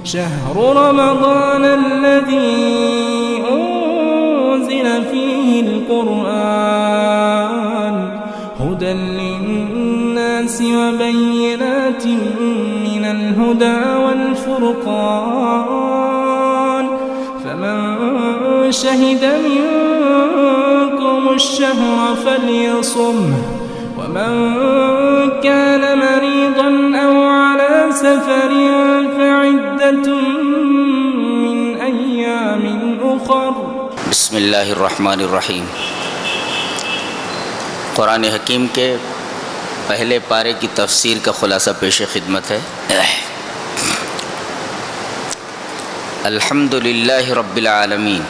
شهر رمضان الذي أنزل فيه القرآن هدى للناس وبينات من الهدى والفرقان فمن شهد منكم الشهر فليصمه ومن كان مريضا أو على سفر فعدة من أيام أخر. بسم اللہ الرحمن الرحیم. قرآن حکیم کے پہلے پارے کی تفسیر کا خلاصہ پیش خدمت ہے. الحمد للہ رب العالمین.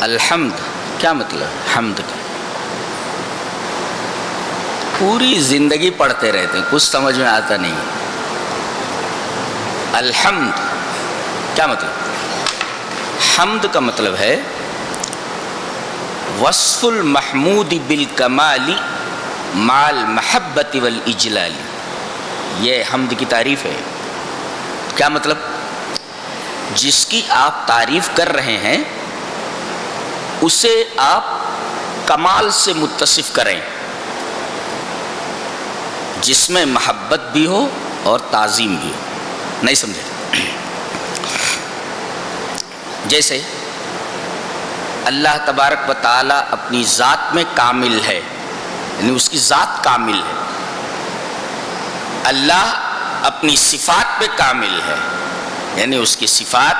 الحمد کیا مطلب؟ حمد کا پوری زندگی پڑھتے رہتے ہیں، کچھ سمجھ میں آتا نہیں. الحمد کیا مطلب؟ حمد کا مطلب ہے وصف المحمود بالکمال مع المحبت والاجلال. یہ حمد کی تعریف ہے. کیا مطلب؟ جس کی آپ تعریف کر رہے ہیں اسے آپ کمال سے متصف کریں، جس میں محبت بھی ہو اور تعظیم بھی ہو. نہیں سمجھے؟ جیسے اللہ تبارک و تعالی اپنی ذات میں کامل ہے، یعنی اس کی ذات کامل ہے. اللہ اپنی صفات میں کامل ہے، یعنی اس کی صفات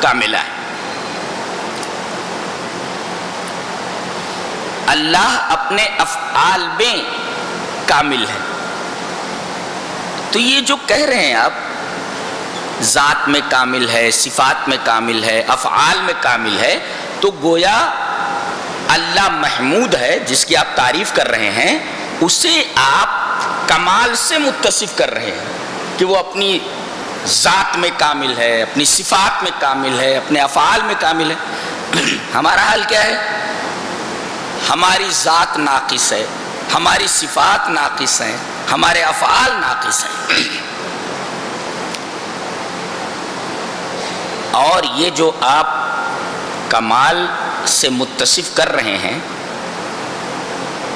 کاملہ ہے. اللہ اپنے افعال میں کامل ہے. تو یہ جو کہہ رہے ہیں آپ ذات میں کامل ہے، صفات میں کامل ہے، افعال میں کامل ہے، تو گویا اللہ محمود ہے جس کی آپ تعریف کر رہے ہیں، اسے آپ کمال سے متصف کر رہے ہیں کہ وہ اپنی ذات میں کامل ہے، اپنی صفات میں کامل ہے، اپنے افعال میں کامل ہے. ہمارا حال کیا ہے؟ ہماری ذات ناقص ہے، ہماری صفات ناقص ہیں، ہمارے افعال ناقص ہیں. اور یہ جو آپ کمال سے متصف کر رہے ہیں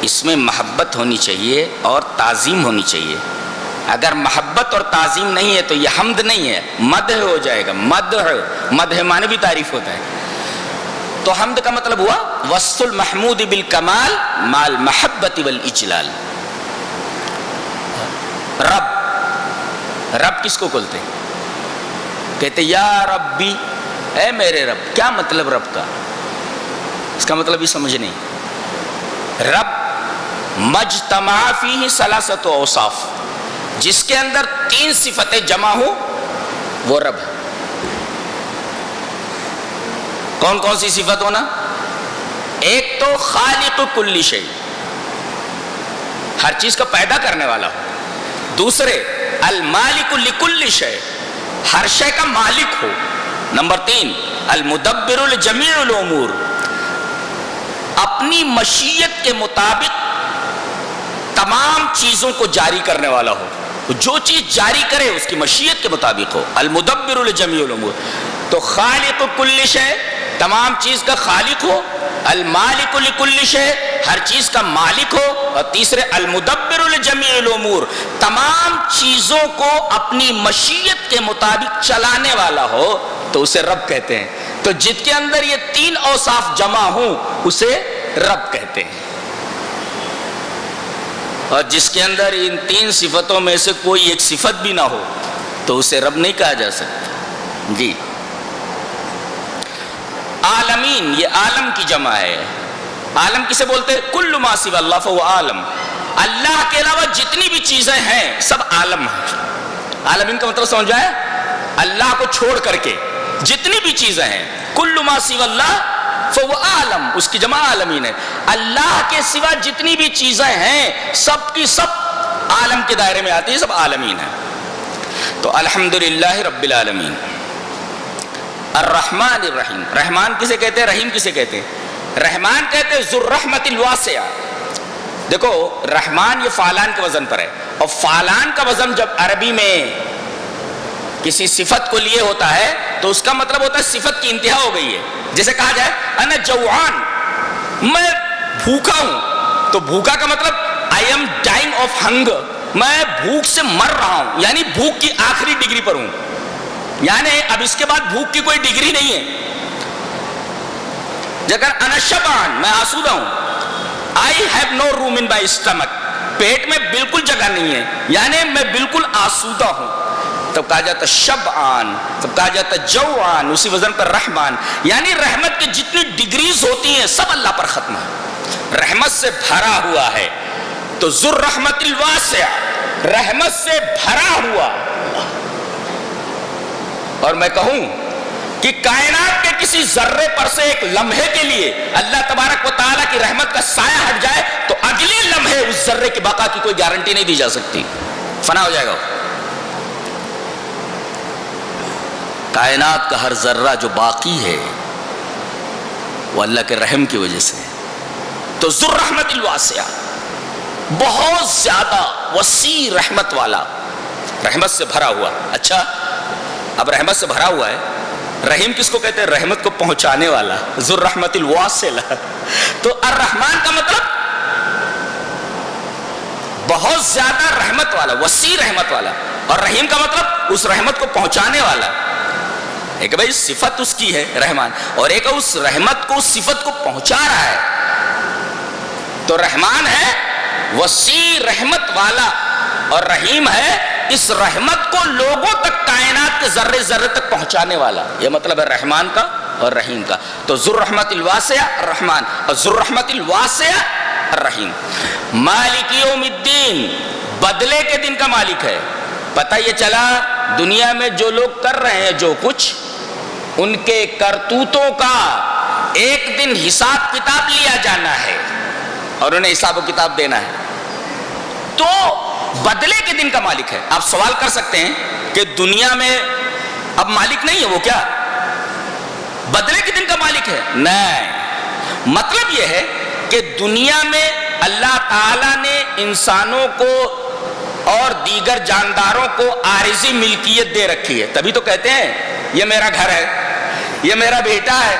اس میں محبت ہونی چاہیے اور تعظیم ہونی چاہیے. اگر محبت اور تعظیم نہیں ہے تو یہ حمد نہیں ہے، مدح ہو جائے گا. مدح معنی بھی تعریف ہوتا ہے. تو حمد کا مطلب ہوا وصف المحمود بالکمال مع المحبت والاجلال. رب کس کو کہتے ہیں؟ کہتے یا ربی، اے میرے رب. کیا مطلب رب کا؟ اس کا مطلب بھی سمجھ نہیں. رب مجتمع فیہ ثلاثۃ اوصاف، جس کے اندر 3 صفتیں جمع ہو وہ رب ہے. کون کون سی صفت ہونا؟ ایک تو خالق کل شیء، ہر چیز کا پیدا کرنے والا ہو. دوسرے المالک لکل شیء، ہر شے کا مالک ہو. نمبر 3 المدبر لجمیع الامور، اپنی مشیت کے مطابق تمام چیزوں کو جاری کرنے والا ہو. جو چیز جاری کرے اس کی مشیت کے مطابق ہو. المدبر لجمیع الامور. تو خالق کل شیء، تمام چیز کا خالق ہو. المالک لکل شیء، ہر چیز کا مالک ہو. اور تیسرے المدبر لجمیع الامور، تمام چیزوں کو اپنی مشیت کے مطابق چلانے والا ہو تو اسے رب کہتے ہیں. تو جس کے اندر یہ 3 اوصاف جمع ہوں اسے رب کہتے ہیں. اور جس کے اندر ان 3 صفتوں میں سے کوئی ایک صفت بھی نہ ہو تو اسے رب نہیں کہا جا سکتا. جی عالمین، یہ عالم کی جمع ہے. عالم کسے بولتے ہیں؟ کل ما سوی اللہ فهو عالم. اللہ کے علاوہ جتنی بھی چیزیں ہیں سب عالم ہیں. عالمین کا مطلب سمجھ آئے؟ اللہ کو چھوڑ کر کے جتنی بھی چیزیں ہیں. کل ما سوی اللہ فهو عالم، اس کی جمع عالمین ہے. اللہ کے سوا جتنی بھی چیزیں ہیں سب کی سب عالم کے دائرے میں آتی ہیں، سب عالمین ہیں. تو الحمدللہ رب العالمین. الرحمن الرحیم، رحمان کسے کہتے ہیں؟ رحیم کسے کہتے ہیں؟ رحمان کہتے ہیں ذو الرحمت الواسعہ. دیکھو رحمان یہ فعلان کے وزن پر ہے، اور فعلان کا وزن جب عربی میں کسی صفت کو لیے ہوتا ہے تو اس کا مطلب ہوتا ہے صفت کی انتہا ہو گئی ہے. جیسے کہا جائے انا جوعان، میں بھوکا ہوں، تو بھوکا کا مطلب I am dying of hunger، میں بھوک سے مر رہا ہوں، یعنی بھوک کی آخری ڈگری پر ہوں، یعنی اب اس کے بعد بھوک کی کوئی ڈگری نہیں ہے. جگر انا شبعان، میں آسودہ ہوں، I have no room in my stomach، پیٹ میں بالکل جگہ نہیں ہے، یعنی میں بالکل آسودہ ہوں. تب کہا جاتا شبعان، تب کہا جاتا جوعان، اسی وزن پر رحمان. یعنی رحمت کی جتنی ڈگریز ہوتی ہیں سب اللہ پر ختم ہے، رحمت سے بھرا ہوا ہے. تو ذو الرحمت الواسع، رحمت سے بھرا ہوا. اور میں کہوں کہ کائنات کے کسی ذرے پر سے ایک لمحے کے لیے اللہ تبارک و تعالیٰ کی رحمت کا سایہ ہٹ جائے تو اگلے لمحے اس ذرے کی بقا کی کوئی گارنٹی نہیں دی جا سکتی، فنا ہو جائے گا. کائنات کا ہر ذرہ جو باقی ہے وہ اللہ کے رحم کی وجہ سے. تو ذو الرحمت الواسعہ، بہت زیادہ وسیع رحمت والا، رحمت سے بھرا ہوا. اچھا اب رحمت سے بھرا ہوا ہے، رحیم کس کو کہتے ہیں؟ رحمت کو پہنچانے والا، ذو الرحمت الواصلہ. تو الرحمن کا مطلب بہت زیادہ رحمت والا، وسیع رحمت والا، اور رحیم کا مطلب اس رحمت کو پہنچانے والا. ایک بھائی صفت اس کی ہے رحمان، اور ایک اس رحمت کو، اس صفت کو پہنچا رہا ہے. تو رحمان ہے وسیع رحمت والا، اور رحیم ہے اس رحمت کو لوگوں تک، کائنات کے ذرے ذرے تک پہنچانے والا. یہ مطلب ہے رحمان کا اور رحیم کا. تو ذو الرحمت الواسعہ الرحمن، اور ذو الرحمت الواسعہ الرحیم. مالک یوم الدین، بدلے کے دن کا مالک ہے. پتہ یہ چلا دنیا میں جو لوگ کر رہے ہیں جو کچھ، ان کے کرتوتوں کا ایک دن حساب کتاب لیا جانا ہے اور انہیں حساب و کتاب دینا ہے. تو بدلے کے دن کا مالک ہے. آپ سوال کر سکتے ہیں کہ دنیا میں اب مالک نہیں ہے، وہ کیا بدلے کے دن کا مالک ہے؟ نہیں، مطلب یہ ہے کہ دنیا میں اللہ تعالیٰ نے انسانوں کو اور دیگر جانداروں کو عارضی ملکیت دے رکھی ہے. تبھی تو کہتے ہیں یہ میرا گھر ہے، یہ میرا بیٹا ہے،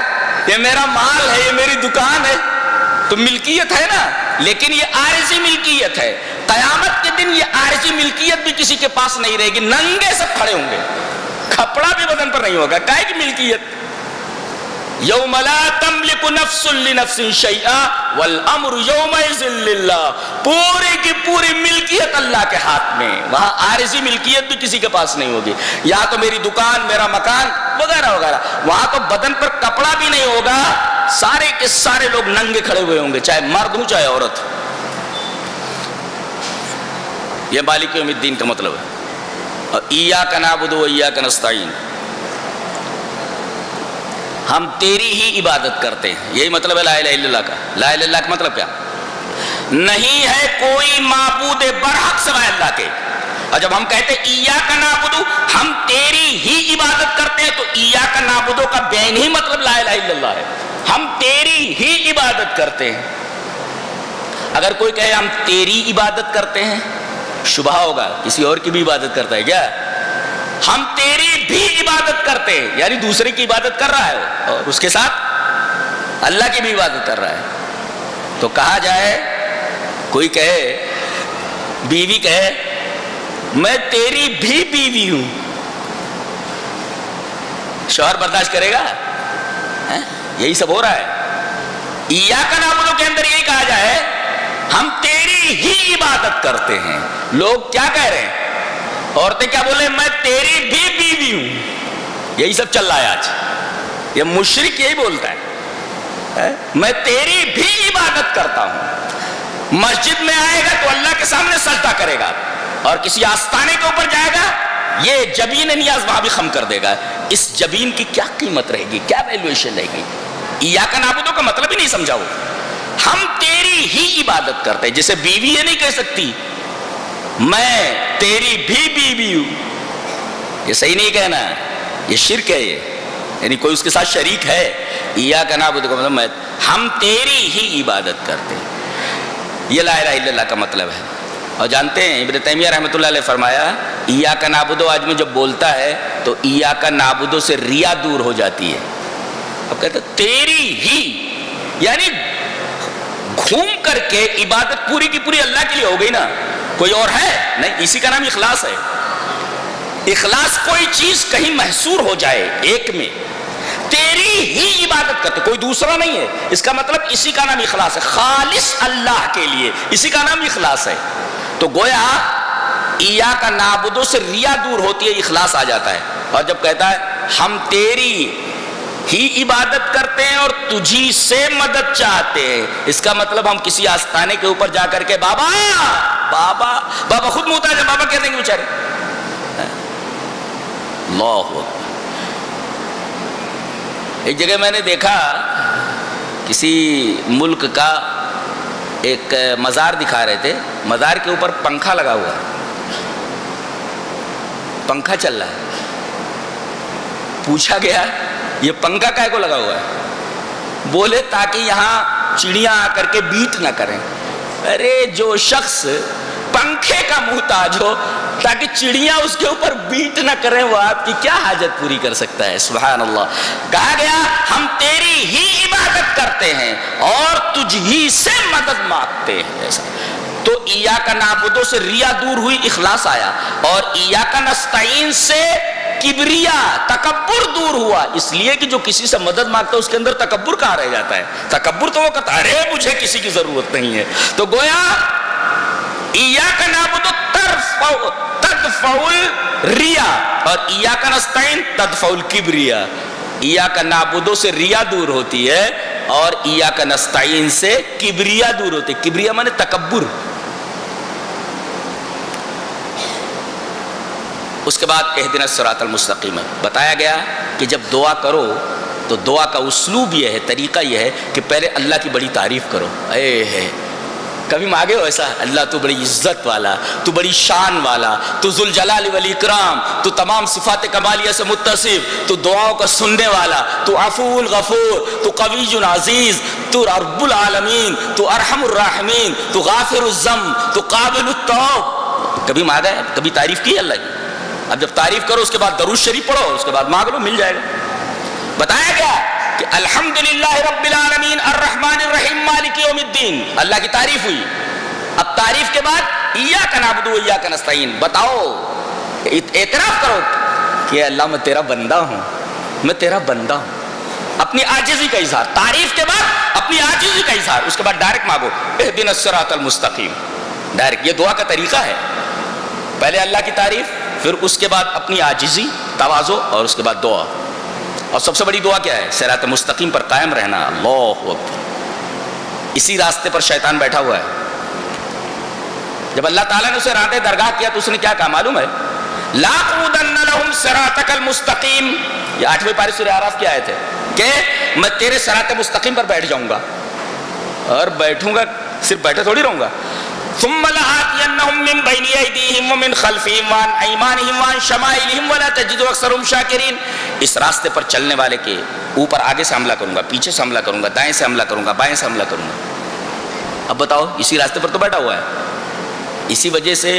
یہ میرا مال ہے، یہ میری دکان ہے. تو ملکیت ہے نا، لیکن یہ عارضی ملکیت ہے. قیامت کے دن یہ عارضی ملکیت بھی کسی کے پاس نہیں رہے گی، ننگے سب کھڑے ہوں گے، کپڑا بھی بدن پر نہیں ہوگا. کائے کی ملکیت؟ یوم لا تملک نفس لنفس شیئا والامر یومئذ للہ. پوری کی پوری ملکیت اللہ کے ہاتھ میں، وہاں عارضی ملکیت بھی کسی کے پاس نہیں ہوگی. یا تو میری دکان، میرا مکان وغیرہ وغیرہ. وہاں تو بدن پر کپڑا بھی نہیں ہوگا، سارے کے سارے لوگ ننگے کھڑے ہوئے ہوں گے، چاہے مرد ہوں چاہے عورت. یہ مالک یوم الدین کا مطلب ہے. اور ایاک نعبد و ایاک نستعین، ہم تیری ہی عبادت کرتے ہیں. یہی مطلب ہے لا الہ الا اللہ کا. لا الہ الا اللہ کا مطلب کیا؟ نہیں ہے کوئی معبود برحق سوائے اللہ کے. اور جب ہم کہتے ہیں ایاک نعبد، ہم تیری ہی عبادت کرتے ہیں، تو ایاک نعبد کا بین ہی مطلب لا الہ الا اللہ ہے. ہم تیری ہی عبادت کرتے ہیں. اگر کوئی کہے ہم تیری عبادت کرتے ہیں، شبہ ہوگا کسی اور کی بھی عبادت کرتا ہے کیا؟ ہم تیری بھی عبادت کرتے ہیں، یعنی دوسرے کی عبادت کر رہا ہے اور اس کے ساتھ اللہ کی بھی عبادت کر رہا ہے. تو کہا جائے، کوئی کہے، بیوی کہے میں تیری بھی بیوی ہوں، شوہر برداشت کرے گا؟ یہی سب ہو رہا ہے. ایاک نعبد کے اندر یہی کہا جائے ہم تیری ہی عبادت کرتے ہیں. لوگ کیا کہہ رہے ہیں؟ عورتیں کیا بولے؟ میں تیری بھی بیوی ہوں. یہی سب چل رہا ہے آج. یہ مشرک یہی بولتا ہے، میں تیری بھی عبادت کرتا ہوں. مسجد میں آئے گا تو اللہ کے سامنے سجدہ کرے گا، اور کسی آستانے کے اوپر جائے گا، یہ جبین نیاز وہاں بھی خم کر دے گا. اس جبین کی کیا قیمت رہے گی، کیا ویلیویشن رہے گی؟ ایاک نعبد کا مطلب ہی نہیں سمجھا وہ. ہم تیری ہی عبادت کرتے ہیں. جیسے بیوی یہ نہیں کہہ سکتی میں تیری بھی بیوی ہوں، یہ صحیح نہیں کہنا، یہ شرک ہے. یہ یعنی کوئی اس کے ساتھ شریک ہے. ایاک نعبد کا مطلب ہم تیری ہی عبادت کرتے ہیں. یہ لا الہ الا اللہ کا مطلب ہے. اور جانتے ہیں ابن تیمیہ رحمۃ اللہ علیہ فرمایا ایاک نعبدو آج میں جب بولتا ہے تو ایاک نعبدو سے ریا دور ہو جاتی ہے. اب کہتے تیری ہی، یعنی گھوم کر کے عبادت پوری کی پوری اللہ کے لیے ہو گئی نا، کوئی اور ہے نہیں. اسی کا نام اخلاص ہے. اخلاص کوئی چیز کہیں محصور ہو جائے ایک میں، تیری ہی عبادت کرتے، کوئی دوسرا نہیں ہے. اس کا مطلب اسی کا نام اخلاص ہے، خالص اللہ کے لیے، اسی کا نام اخلاص ہے. تو گویا ایاک نعبدو سے ریا دور ہوتی ہے، اخلاص آ جاتا ہے. اور جب کہتا ہے ہم تیری ہی عبادت کرتے ہیں اور تجھی سے مدد چاہتے ہیں، اس کا مطلب ہم کسی آستانے کے اوپر جا کر کے بابا بابا بابا، خود محتاج ہے، بابا کہہ دیں گے بیچارے. اللہ اکبر. ایک جگہ میں نے دیکھا کسی ملک کا ایک مزار دکھا رہے تھے، مزار کے اوپر پنکھا لگا ہوا ہے، پنکھا چل رہا ہے. پوچھا گیا یہ پنکھا کائے کو لگا ہوا ہے؟ بولے تاکہ یہاں چڑیاں آ کر کے بیٹ نہ کریں. ارے جو شخص پنکھے کا محتاج ہو تاکہ چڑیاں اس کے اوپر بیٹ نہ کریں، وہ آپ کی کیا حاجت پوری کر سکتا ہے؟ سبحان اللہ. کہا گیا ہم تیری ہی عبادت کرتے ہیں اور تجھ ہی سے مدد مانگتے ہیں. ایسا تو ایاک نعبدو سے ریا دور ہوئی، اخلاص آیا. اور ایاک نستعین سے کبریا، تکبر دور ہوا. اس لیے کہ جو کسی سے مدد مانگتا ہے اس کے اندر تکبر کہاں رہ جاتا ہے؟ تکبر تو وہ کہتا ہے ارے مجھے کسی کی ضرورت نہیں ہے. تو گویا ایاک نعبدو تدفع الریا اور ایاک نستعین تدفع الکبریا. ایاک نعبدو سے ریا دور ہوتی ہے اور ایاک نستعین سے کبریا دور ہوتی ہے. کبریا مانے تکبر. اس کے بعد اہدنا الصراط المستقیم بتایا گیا کہ جب دعا کرو تو دعا کا اسلوب یہ ہے، طریقہ یہ ہے کہ پہلے اللہ کی بڑی تعریف کرو. اے ہے کبھی مانگے ہو ایسا؟ اللہ تو بڑی عزت والا، تو بڑی شان والا، تو ذوالجلال والاکرام، تو تمام صفات کمالیہ سے متصف، تو دعاؤں کا سننے والا، تو عفو الغفور، تو قوی عزیز، تو رب العالمین، تو ارحم الراحمین، تو غافر الذنب، تو قابل التوب. کبھی مانگا ہے؟ کبھی تعریف کی اللہ کی؟ اب جب تعریف کرو اس کے بعد درود شریف پڑھو، اس کے بعد مانگ لو، مل جائے گا. بتایا گیا کہ الحمدللہ رب العالمین الرحمن الرحیم مالک یوم الدین، اللہ کی تعریف ہوئی. اب تعریف کے بعد ایاک نعبد و ایاک نستعین. بتاؤ، اعتراف کرو کہ اللہ میں تیرا بندہ ہوں، میں تیرا بندہ ہوں. اپنی عاجزی کا اظہار. تعریف کے بعد اپنی عاجزی کا اظہار، اس کے بعد ڈائریکٹ مانگو اہدنا الصراط المستقیم. ڈائریکٹ. یہ دعا کا طریقہ ہے. پہلے اللہ کی تعریف، پھر اس کے بعد اپنی عاجزی، تواضع، اور اس کے بعد دعا. اور سب سے بڑی دعا کیا ہے؟ صراط مستقیم پر قائم رہنا. اللہ اکبر. اسی راستے پر شیطان بیٹھا ہوا ہے. جب اللہ تعالیٰ نے اسے راندے درگاہ کیا تو اس نے کیا کہا معلوم ہے؟ لاقعدن لهم صراطک المستقیم. یہ 8ویں پارے سورہ اعراف کی آیت ہے کہ میں تیرے صراط مستقیم پر بیٹھ جاؤں گا. اور بیٹھوں گا، صرف بیٹھے تھوڑی رہوں گا. ثم لآتینہم من بین ایدیہم ومن خلفہم وعن ایمانہم وعن شمائلہم ولا تجد اکثرہم شاکرین. اس راستے پر چلنے والے کے اوپر آگے سے حملہ کروں گا، پیچھے سے حملہ کروں گا، دائیں سے حملہ کروں گا، بائیں سے حملہ کروں گا. اب بتاؤ، اسی راستے پر تو بیٹھا ہوا ہے. اسی وجہ سے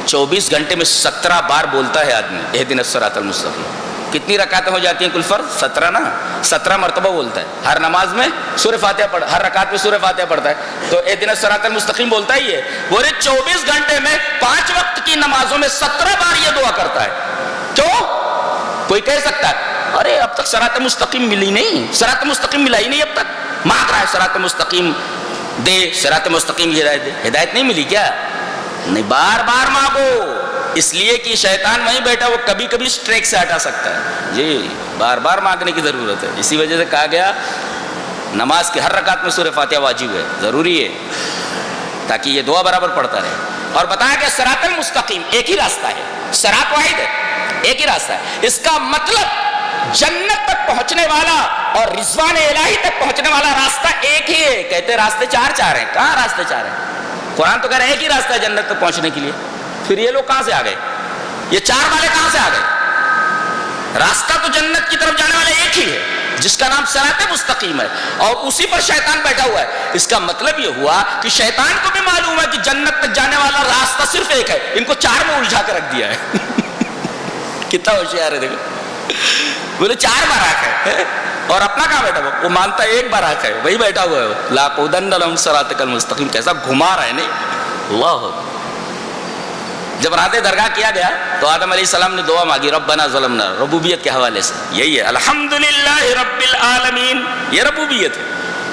24 گھنٹے میں 17 بار بولتا ہے آدمی اہدنا الصراط المستقیم. کتنی رکعتیں ہو جاتی ہیں کل فرض؟ 17 نا. 17 مرتبہ بولتا ہے. ہر نماز میں سورہ فاتحہ پڑھ، ہر رکعت میں سورہ فاتحہ پڑھتا ہے. تو اہدنا الصراط المستقیم بولتا ہی ہے. بولے 24 گھنٹے میں 5 وقت کی نمازوں میں 17 بار یہ دعا کرتا ہے. کیوں؟ کوئی کہہ سکتا ہے ارے اب تک صراط مستقیم ملی نہیں، صراط مستقیم ملا ہی نہیں اب تک. مانگ رہا ہے صراط مستقیم دے، صراط مستقیم ہدایت دے. ہدایت نہیں ملی کیا؟ نہیں، بار بار مانگو. اس لیے کہ شیطان وہیں بیٹھا، وہ کبھی کبھی ٹریک سے ہٹا سکتا ہے. جی بار بار مانگنے کی ضرورت ہے. اسی وجہ سے کہا گیا نماز کی ہر رکعت میں سورہ فاتحہ واجب ہے، ضروری ہے، تاکہ یہ دعا برابر پڑھتا رہے. اور بتایا کہ صراط المستقیم ایک ہی راستہ ہے، صراط واحد ہے، ایک ہی راستہ ہے. اس کا مطلب جنت تک پہنچنے والا اور رضوان الہی تک پہنچنے والا راستہ ایک ہی ہے. کہتے راستے چار ہیں. کہاں راستے چار ہیں؟ قرآن تو کہہ رہا ہے ایک ہی راستہ ہے جنت تک پہنچنے کے لیے. پھر یہ لوگ کہاں سے آ گئے؟ یہ چار والے کہاں سے آ گئے؟ راستہ تو جنت کی طرف جانے والا ایک ہی ہے. جس کا نام صراط مستقیم ہے، اور اسی پر شیطان بیٹھا ہوا ہے۔ اس کا مطلب یہ ہوا کہ شیطان کو بھی معلوم ہے کہ جنت تک جانے والا راستہ صرف ایک ہے، ان کو 4 میں الجھا کے رکھ دیا ہے۔ کتنا ہوشیار ہے دیکھو، بولے 4 براق ہے اور اپنا کہاں بیٹھا ہوا، وہ مانتا ہے 1 براق ہے، وہی بیٹھا ہوا ہے۔ لاقعدن لہم صراطک المستقیم، کیسا گھما رہا ہے نہیں، اللہ۔ جب رات درگاہ کیا گیا تو آدم علیہ السلام نے دعا مانگی، ربنا ظلمنا، ربوبیت کے حوالے سے، یہی ہے الحمدللہ رب العالمین، یہ ربوبیت ہے۔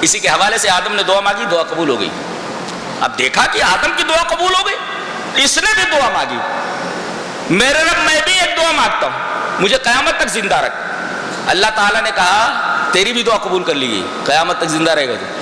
اسی کے حوالے سے آدم نے دعا مانگی، دعا قبول ہو گئی۔ اب دیکھا کہ آدم کی دعا قبول ہو گئی، اس نے بھی دعا مانگی، میرے رب میں بھی ایک دعا مانگتا ہوں، مجھے قیامت تک زندہ رکھ۔ اللہ تعالیٰ نے کہا تیری بھی دعا قبول کر لی گئی، قیامت تک زندہ رہے گا تو۔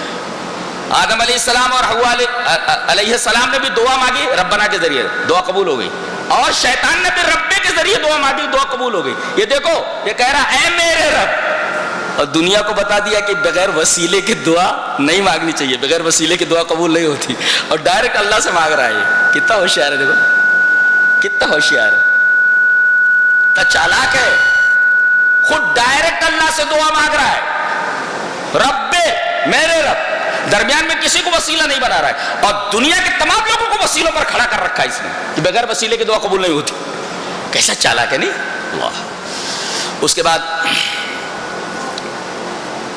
آدم علیہ السلام اور حوا علیہ السلام نے بھی دعا مانگی ربنا کے ذریعے، دعا قبول ہو گئی، اور شیطان نے بھی ربے کے ذریعے دعا مانگی، دعا قبول ہو گئی۔ یہ دیکھو، یہ کہہ رہا اے میرے رب، اور دنیا کو بتا دیا کہ بغیر وسیلے کی دعا نہیں مانگنی چاہیے، بغیر وسیلے کی دعا قبول نہیں ہوتی، اور ڈائریکٹ اللہ سے مانگ رہا ہے۔ یہ کتنا ہوشیار ہے، دیکھو کتنا ہوشیار ہے، کتنا چالاک ہے، خود ڈائریکٹ اللہ سے دعا مانگ رہا ہے، رب میرے رب، درمیان میں کسی کو وسیلہ نہیں بنا رہا ہے، اور دنیا کے تمام لوگوں کو وسیلوں پر کھڑا کر رکھا ہے اس نے کہ بغیر وسیلے کی دعا قبول نہیں ہوتی۔ کیسا چالاک ہے نہیں، اللہ۔ اس کے بعد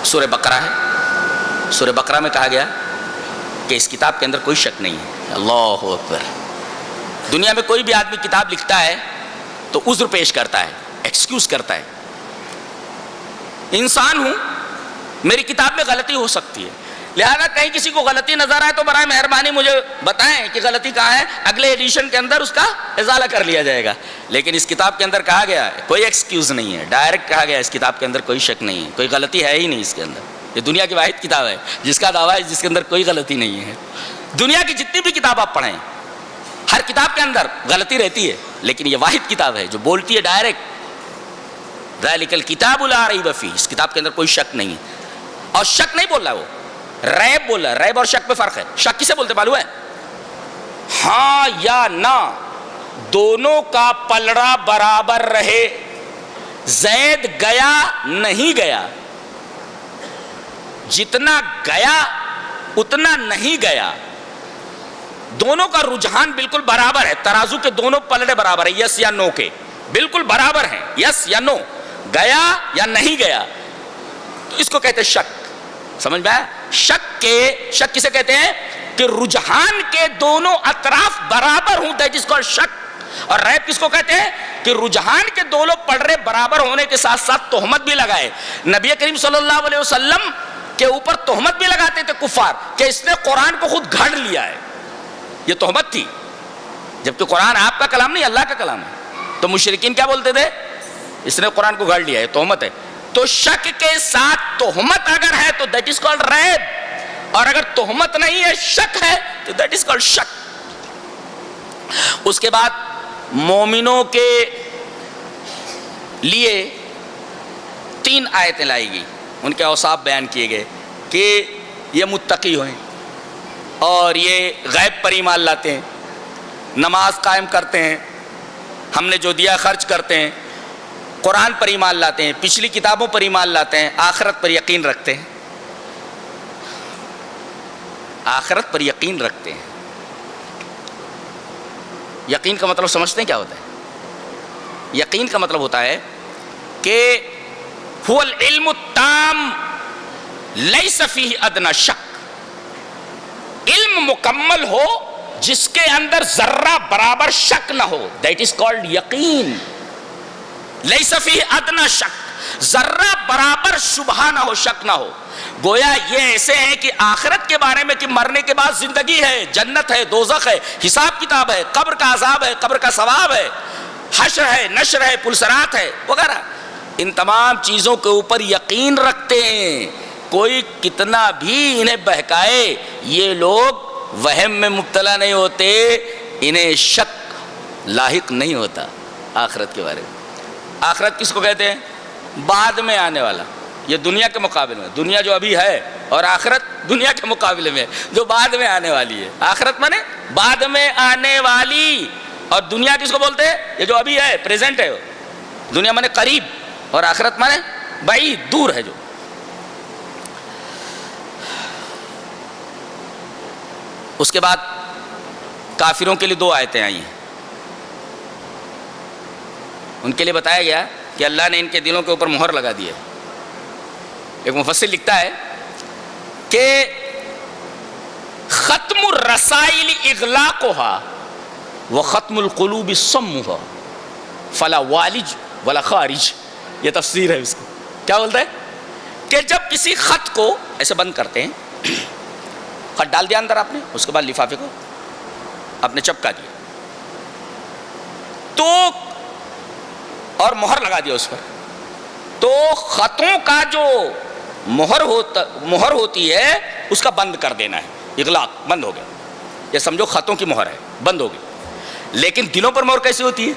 سورہ بقرہ ہے، سورہ بقرہ میں کہا گیا کہ اس کتاب کے اندر کوئی شک نہیں ہے، اللہ اکبر۔ دنیا میں کوئی بھی آدمی کتاب لکھتا ہے تو عذر پیش کرتا ہے، ایکسکیوز کرتا ہے، انسان ہوں، میری کتاب میں غلطی ہو سکتی ہے، لہذا کہیں کسی کو غلطی نظر آئے تو برائے مہربانی مجھے بتائیں کہ غلطی کہاں ہے، اگلے ایڈیشن کے اندر اس کا ازالہ کر لیا جائے گا۔ لیکن اس کتاب کے اندر کہا گیا ہے کوئی ایکسکیوز نہیں ہے، ڈائریکٹ کہا گیا اس کتاب کے اندر کوئی شک نہیں ہے، کوئی غلطی ہے ہی نہیں اس کے اندر۔ یہ دنیا کی واحد کتاب ہے جس کا دعویٰ ہے جس کے اندر کوئی غلطی نہیں ہے۔ دنیا کی جتنی بھی کتاب آپ پڑھیں، ہر کتاب کے اندر غلطی رہتی ہے، لیکن یہ واحد کتاب ہے جو بولتی ہے ڈائریکٹ ذالک الکتاب لا ریب فیہ، اس کتاب کے اندر کوئی شک نہیں ہے۔ اور شک نہیں بول رہا ہے، وہ ریب بول رہا ہے۔ ریب اور شک میں فرق ہے۔ شک کسے بولتے معلوم ہے؟ ہاں یا نہ، دونوں کا پلڑا برابر رہے، زید گیا نہیں گیا، جتنا گیا اتنا نہیں گیا، دونوں کا رجحان بالکل برابر ہے، ترازو کے دونوں پلڑے برابر ہیں، یس یا نو کے بالکل برابر ہیں، یس یا نو، گیا یا نہیں گیا، تو اس کو کہتے ہیں شک۔ سمجھ میں آیا؟ شک کسے کہتے ہیں کہ رجحان کے دونوں اطراف برابر ہوں، دیٹ از کالڈ شک۔ اور ریب کس کو کہتے ہیں کہ رجحان کے دونوں پلڑے برابر ہونے کے ساتھ ساتھ تہمت بھی لگائے۔ نبی کریم صلی اللہ علیہ وسلم کے اوپر تہمت بھی لگاتے تھے کفار کہ اس نے قرآن کو خود گھڑ لیا ہے، یہ تہمت تھی، جبکہ قرآن آپ کا کلام نہیں اللہ کا کلام ہے۔ تو مشرکین کیا بولتے تھے؟ اس نے قرآن کو گھڑ لیا ہے، تہمت ہے۔ تو شک کے ساتھ تہمت اگر ہے تو دیٹ از کالڈ ریب، اور اگر تہمت نہیں ہے شک ہے تو دیٹ از کالڈ شک۔ اس کے بعد مومنوں کے لیے 3 آیتیں لائی گئی، ان کے اوصاف بیان کیے گئے کہ یہ متقی ہوئیں اور یہ غیب پر ایمان لاتے ہیں، نماز قائم کرتے ہیں، ہم نے جو دیا خرچ کرتے ہیں، قرآن پر ایمان لاتے ہیں، پچھلی کتابوں پر ایمان لاتے ہیں، آخرت پر یقین رکھتے ہیں، آخرت پر یقین رکھتے ہیں۔ یقین کا مطلب سمجھتے ہیں کیا ہوتا ہے؟ یقین کا مطلب ہوتا ہے کہ هو العلم التام لیس فیہ ادنی شک، علم مکمل ہو جس کے اندر ذرہ برابر شک نہ ہو، دیٹ از کالڈ یقین۔ لیس فیہ ادنی شک، ذرہ برابر شبہ نہ ہو، شک نہ ہو۔ گویا یہ ایسے ہیں کہ آخرت کے بارے میں کہ مرنے کے بعد زندگی ہے، جنت ہے، دوزخ ہے، حساب کتاب ہے، قبر کا عذاب ہے، قبر کا ثواب ہے، حشر ہے، نشر ہے، پلسرات ہے وغیرہ، ان تمام چیزوں کے اوپر یقین رکھتے ہیں۔ کوئی کتنا بھی انہیں بہکائے، یہ لوگ وہم میں مبتلا نہیں ہوتے، انہیں شک لاحق نہیں ہوتا آخرت کے بارے میں۔ آخرت کس کو کہتے ہیں؟ بعد میں آنے والا، یہ دنیا کے مقابلے میں، دنیا جو ابھی ہے اور آخرت دنیا کے مقابلے میں جو بعد میں آنے والی ہے۔ آخرت مانے بعد میں آنے والی، اور دنیا کس کو بولتے ہیں؟ یہ جو ابھی ہے، پریزنٹ ہے۔ دنیا مانے قریب اور آخرت مانے بعید، دور ہے جو۔ اس کے بعد کافروں کے لیے 2 آیتیں آئی ہیں. ان کے لیے بتایا گیا کہ اللہ نے ان کے دلوں کے اوپر مہر لگا دی ہے. ایک مفسر لکھتا ہے کہ ختم الرسائل اغلاقها وختم القلوب صمها فلا والج ولا خارج. یہ تفسیر ہے اس کی. کیا بولتا ہے کہ جب کسی خط کو ایسے بند کرتے ہیں، خط ڈال دیا اندر آپ نے، اس کے بعد لفافے کو آپ نے چپکا دیا تو اور مہر لگا دیا اس پر، تو خطوں کا جو مہر ہوتی ہے اس کا بند کر دینا ہے. اغلاق، بند ہو گیا. یہ سمجھو خطوں کی مہر ہے، بند ہو گئی. لیکن دلوں پر مہر کیسی ہوتی ہے؟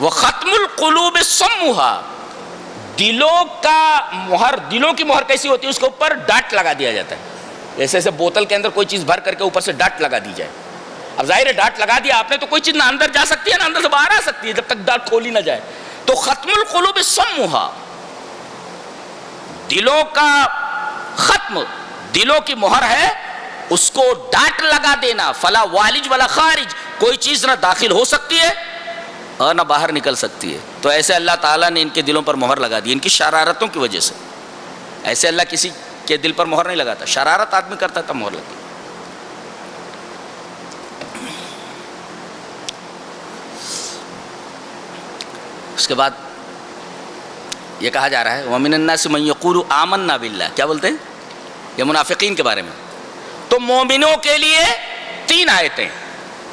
وہ ختم القلوب صمها. دلوں کا مہر، دلوں کی مہر کیسی ہوتی ہے؟ اس کے اوپر ڈاٹ لگا دیا جاتا ہے. جیسے بوتل کے اندر کوئی چیز بھر کر کے اوپر سے ڈاٹ لگا دی جائے. اب ظاہر ہے ڈاٹ لگا دیا آپ نے تو کوئی چیز نہ اندر جا سکتی ہے نہ اندر سے باہر آ سکتی ہے جب تک ڈاٹ کھولی نہ جائے. تو ختم القلوب صمها، دلوں کا ختم، دلوں کی مہر ہے، اس کو ڈاٹ لگا دینا. فلا والج ولا خارج، کوئی چیز نہ داخل ہو سکتی ہے اور نہ باہر نکل سکتی ہے. تو ایسے اللہ تعالیٰ نے ان کے دلوں پر مہر لگا دی، ان کی شرارتوں کی وجہ سے. ایسے اللہ کسی کے دل پر مہر نہیں لگاتا، شرارت آدمی کرتا تھا مہر لگتی. اس کے بعد یہ کہا جا رہا ہے وَمِنَ النَّاسِ مَن يَقُولُ آمَنَّا بِاللَّهِ. کیا بولتے ہیں؟ یہ منافقین کے بارے میں. تو مومنوں کے لیے 3 آیتیں،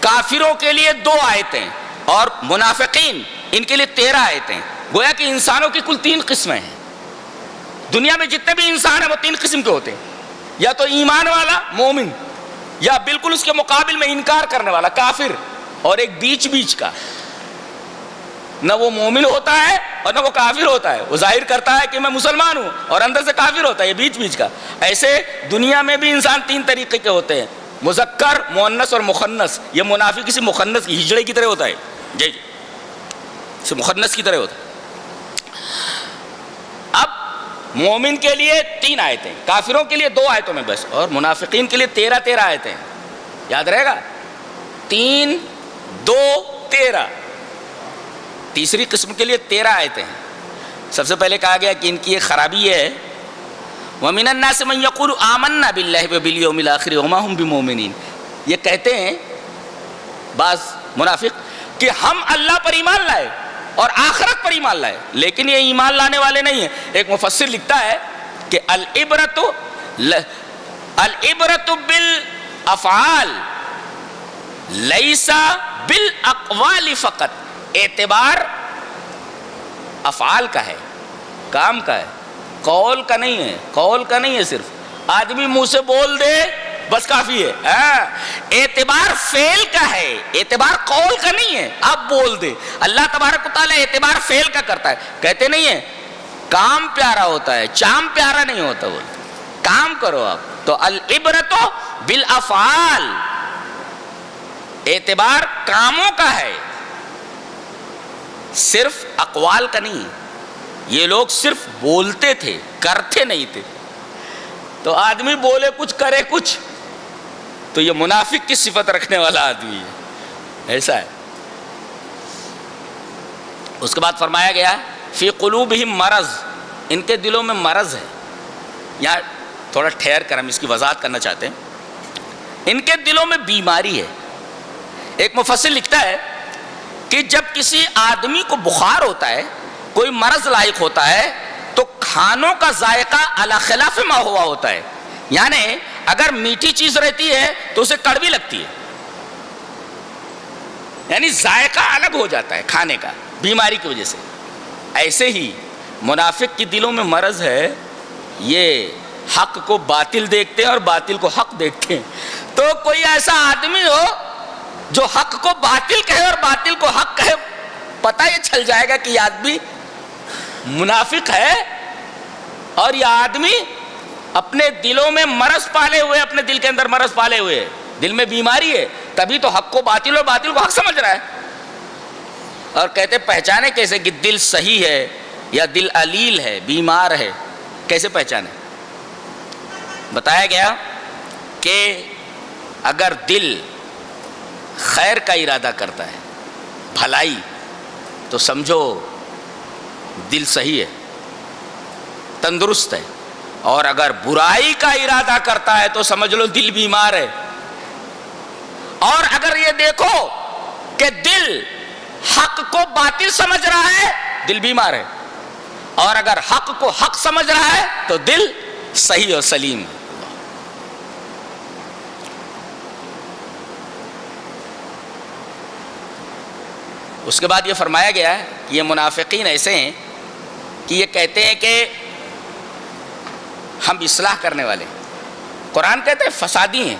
کافروں کے لیے 2 آیتیں اور منافقین ان کے لیے 13 آیتیں. گویا کہ انسانوں کی کل 3 قسمیں ہیں. دنیا میں جتنے بھی انسان ہیں وہ 3 قسم کے ہوتے ہیں، یا تو ایمان والا مومن، یا بالکل اس کے مقابل میں انکار کرنے والا کافر، اور ایک بیچ کا. نہ وہ مومن ہوتا ہے اور نہ وہ کافر ہوتا ہے. وہ ظاہر کرتا ہے کہ میں مسلمان ہوں اور اندر سے کافر ہوتا ہے. یہ بیچ کا. ایسے دنیا میں بھی انسان 3 طریقے کے ہوتے ہیں، مذکر، مؤنث اور مخنث. یہ منافق کسی مخنث کی ہجڑے کی طرح ہوتا ہے، جی جی مخنث کی طرح ہوتا ہے. اب مومن کے لیے 3 آیتیں، کافروں کے لیے 2 آیتوں میں بس، اور منافقین کے لیے 13 آیتیں. یاد رہے گا، 3 2 13. تیسری قسم کے لیے 13 آیتیں ہیں. سب سے پہلے کہا گیا کہ ان کی ایک خرابی یہ ہے وَمِنَ النَّاسِ مَن يَقُولُ آمَنَّا بِاللَّهِ وَبِالْيَوْمِ الْآخِرِ وَمَا هُمْ بِمُؤْمِنِينَ. یہ کہتے ہیں بعض منافق کہ ہم اللہ پر ایمان لائے اور آخرت پر ایمان لائے، لیکن یہ ایمان لانے والے نہیں ہیں. ایک مفسر لکھتا ہے کہ العبرۃ بالافعال لیس بالاقوال فقط. اعتبار افعال کا ہے، کام کا ہے، قول کا نہیں ہے. قول کا نہیں ہے، صرف آدمی منہ سے بول دے بس کافی ہے. اعتبار فعل کا ہے، اعتبار قول کا نہیں ہے. آپ بول دے. اللہ تبارک و تعالیٰ اعتبار فعل کا کرتا ہے. کہتے نہیں ہیں کام پیارا ہوتا ہے، چام پیارا نہیں ہوتا. بولتے کام کرو آپ. تو العبرۃ بالافعال، اعتبار کاموں کا ہے، صرف اقوال کا نہیں. یہ لوگ صرف بولتے تھے، کرتے نہیں تھے. تو آدمی بولے کچھ کرے کچھ، تو یہ منافق کی صفت رکھنے والا آدمی ہے. ایسا ہے. اس کے بعد فرمایا گیا فی قلوبہم مرض، ان کے دلوں میں مرض ہے. یہاں تھوڑا ٹھہر کر ہم اس کی وضاحت کرنا چاہتے ہیں. ان کے دلوں میں بیماری ہے. ایک مفسر لکھتا ہے کہ جب کسی آدمی کو بخار ہوتا ہے، کوئی مرض لاحق ہوتا ہے، تو کھانوں کا ذائقہ علی خلاف ما ہوا ہوتا ہے. یعنی اگر میٹھی چیز رہتی ہے تو اسے کڑوی لگتی ہے، یعنی ذائقہ الگ ہو جاتا ہے کھانے کا بیماری کی وجہ سے. ایسے ہی منافق کے دلوں میں مرض ہے. یہ حق کو باطل دیکھتے ہیں اور باطل کو حق دیکھتے ہیں. تو کوئی ایسا آدمی ہو جو حق کو باطل کہے اور باطل کو حق کہے، پتہ یہ چل جائے گا کہ یہ آدمی منافق ہے اور یہ آدمی اپنے دلوں میں مرض پالے ہوئے، اپنے دل کے اندر مرض پالے ہوئے، دل میں بیماری ہے. تبھی تو حق کو باطل اور باطل کو حق سمجھ رہا ہے. اور کہتے پہچانے کیسے کہ دل صحیح ہے یا دل علیل ہے، بیمار ہے؟ کیسے پہچانے؟ بتایا گیا کہ اگر دل خیر کا ارادہ کرتا ہے، بھلائی، تو سمجھو دل صحیح ہے، تندرست ہے، اور اگر برائی کا ارادہ کرتا ہے تو سمجھ لو دل بیمار ہے۔ اور اگر یہ دیکھو کہ دل حق کو باطل سمجھ رہا ہے، دل بیمار ہے، اور اگر حق کو حق سمجھ رہا ہے تو دل صحیح اور سلیم ہے۔ اس کے بعد یہ فرمایا گیا ہے کہ یہ منافقین ایسے ہیں کہ یہ کہتے ہیں کہ ہم اصلاح کرنے والے ہیں، قرآن کہتے ہیں فسادی ہیں،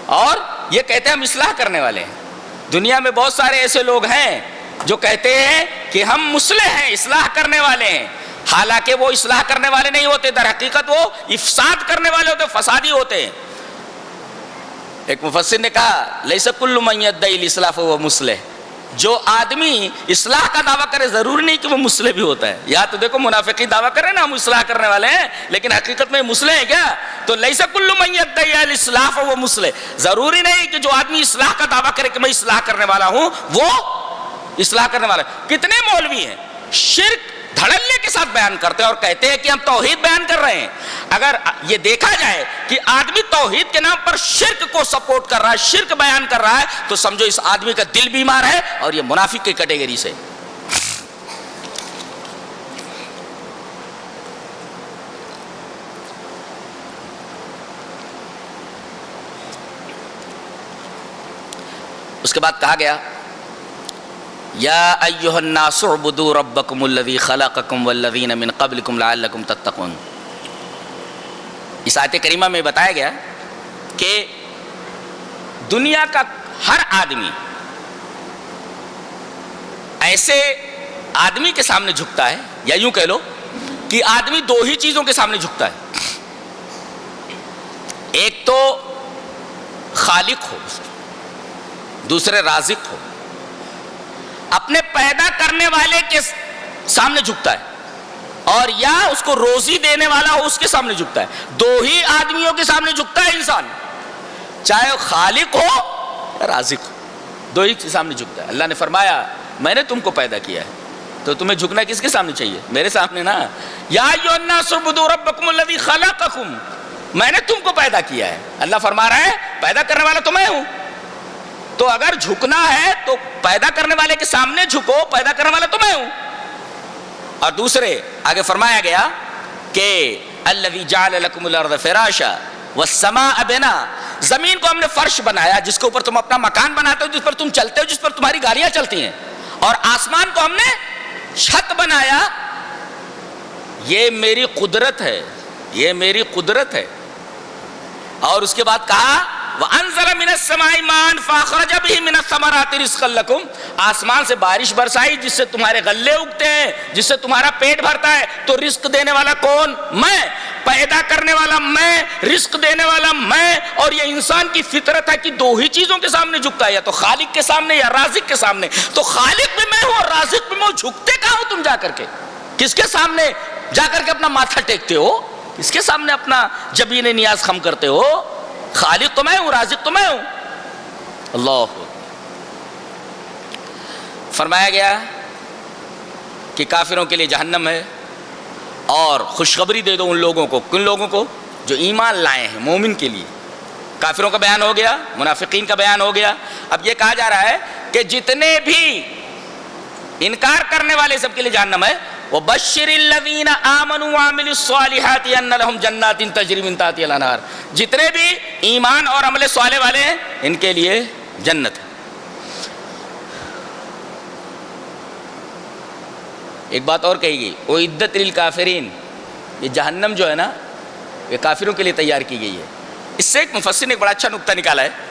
اور یہ کہتے ہیں ہم اصلاح کرنے والے ہیں۔ دنیا میں بہت سارے ایسے لوگ ہیں جو کہتے ہیں کہ ہم مصلح ہیں، اصلاح کرنے والے ہیں، حالانکہ وہ اصلاح کرنے والے نہیں ہوتے، در حقیقت وہ افساد کرنے والے ہوتے، فسادی ہوتے ہیں۔ ایک مفسر نے کہا لیس کل من یدعی الاصلاح فہو مصلح، جو آدمی اصلاح کا دعویٰ کرے ضروری نہیں کہ وہ مصلح بھی ہوتا ہے۔ یا تو دیکھو منافقین دعویٰ کر رہے ہیں نا ہم اصلاح کرنے والے ہیں، لیکن حقیقت میں مصلح ہے کیا؟ تو لیس کل من یدعی الاصلاح فہو مصلح، ضروری نہیں کہ جو آدمی اصلاح کا دعویٰ کرے کہ میں اصلاح کرنے والا ہوں وہ اصلاح کرنے والا ہے۔ کتنے مولوی ہیں شرک دھڑلے کے ساتھ بیان کرتے ہیں اور کہتے ہیں کہ ہم توحید بیان کر رہے ہیں۔ اگر یہ دیکھا جائے کہ آدمی توحید کے نام پر شرک کو سپورٹ کر رہا ہے، شرک بیان کر رہا ہے، تو سمجھو اس آدمی کا دل بیمار ہے اور یہ منافق کی کیٹیگری سے۔ اس کے بعد کہا گیا یا ایھا الناس اعبدوا ربکم الذی خلقکم والذین من قبلکم لعلکم تتقون۔ اس آیت کریمہ میں بتایا گیا کہ دنیا کا ہر آدمی ایسے آدمی کے سامنے جھکتا ہے، یا یوں کہہ لو کہ آدمی دو ہی چیزوں کے سامنے جھکتا ہے، ایک تو خالق ہو، دوسرے رازق ہو۔ اپنے پیدا کرنے والے کے سامنے جھکتا ہے، اور یا اس کو روزی دینے والا ہو اس کے سامنے جھکتا ہے۔ دو ہی آدمیوں کے سامنے جھکتا ہے انسان، چاہے خالق ہو یا رازق ہو، دو ہی کے سامنے جھکتا ہے۔ اللہ نے فرمایا میں نے تم کو پیدا کیا ہے، تو تمہیں جھکنا کس کے سامنے چاہیے؟ میرے سامنے نا۔ یا ایھا الناس اعبدوا ربکم الذی خلقکم، میں نے تم کو پیدا کیا ہے۔ اللہ فرما رہا ہے پیدا کرنے والا تو میں ہوں، تو اگر جھکنا ہے تو پیدا کرنے والے کے سامنے جھکو، پیدا کرنے والا تو میں ہوں۔ اور دوسرے آگے فرمایا گیا کہ الذی جعل لکم الارض فراشا والسماء بناء، زمین کو ہم نے فرش بنایا جس کے اوپر تم اپنا مکان بناتے ہو، جس پر تم چلتے ہو، جس پر تمہاری گاڑیاں چلتی ہیں، اور آسمان کو ہم نے چھت بنایا۔ یہ میری قدرت ہے، یہ میری قدرت ہے۔ اور اس کے بعد کہا وَأَنزَلَ مِنَ السَّمَاءِ مَاءً فَأَخْرَجَ بِهِ مِنَ الثَّمَرَاتِ رِزْقًا لَكُمْ، آسمان سے بارش برسائی جس سے تمہارے غلے اگتے ہیں، جس سے تمہارا پیٹ بھرتا ہے۔ تو رزق دینے والا کون؟ میں، پیدا کرنے والا میں، رزق دینے والا میں۔ اور یہ انسان کی فطرت ہے کہ دو ہی چیزوں کے سامنے جھکتا ہے، یا تو خالق کے سامنے یا رازق کے سامنے۔ تو خالق بھی میں ہوں اور رازق بھی میں ہوں، جھکتے کہاں ہو تم جا کر کے؟ کس کے سامنے جا کر کے اپنا ماتھا ٹیکتے ہو؟ کس کے سامنے اپنا جبین نیاز خم کرتے ہو؟ خالق تو میں ہوں، رازق تو میں ہوں۔ اللہ فرمایا گیا کہ کافروں کے لیے جہنم ہے، اور خوشخبری دے دو ان لوگوں کو، کن لوگوں کو؟ جو ایمان لائے ہیں، مومن کے لیے۔ کافروں کا بیان ہو گیا، منافقین کا بیان ہو گیا۔ اب یہ کہا جا رہا ہے کہ جتنے بھی انکار کرنے والے سب کے لیے جہنم ہے۔ وَبَشِّرِ الَّذِينَ آمَنُوا وَعَمِلُوا الصَّالِحَاتِ أَنَّ لَهُمْ جَنَّاتٍ تَجْرِي مِن تَحْتِهَا الْأَنْهَارُ، جتنے بھی ایمان اور عمل صالح والے ہیں ان کے لیے جنت ہے۔ ایک بات اور کہی گئی وَأُعِدَّتْ لِلْكَافِرِينَ، یہ جہنم جو ہے نا یہ کافروں کے لیے تیار کی گئی ہے۔ اس سے ایک مفسر نے ایک بڑا اچھا نکتہ نکالا ہے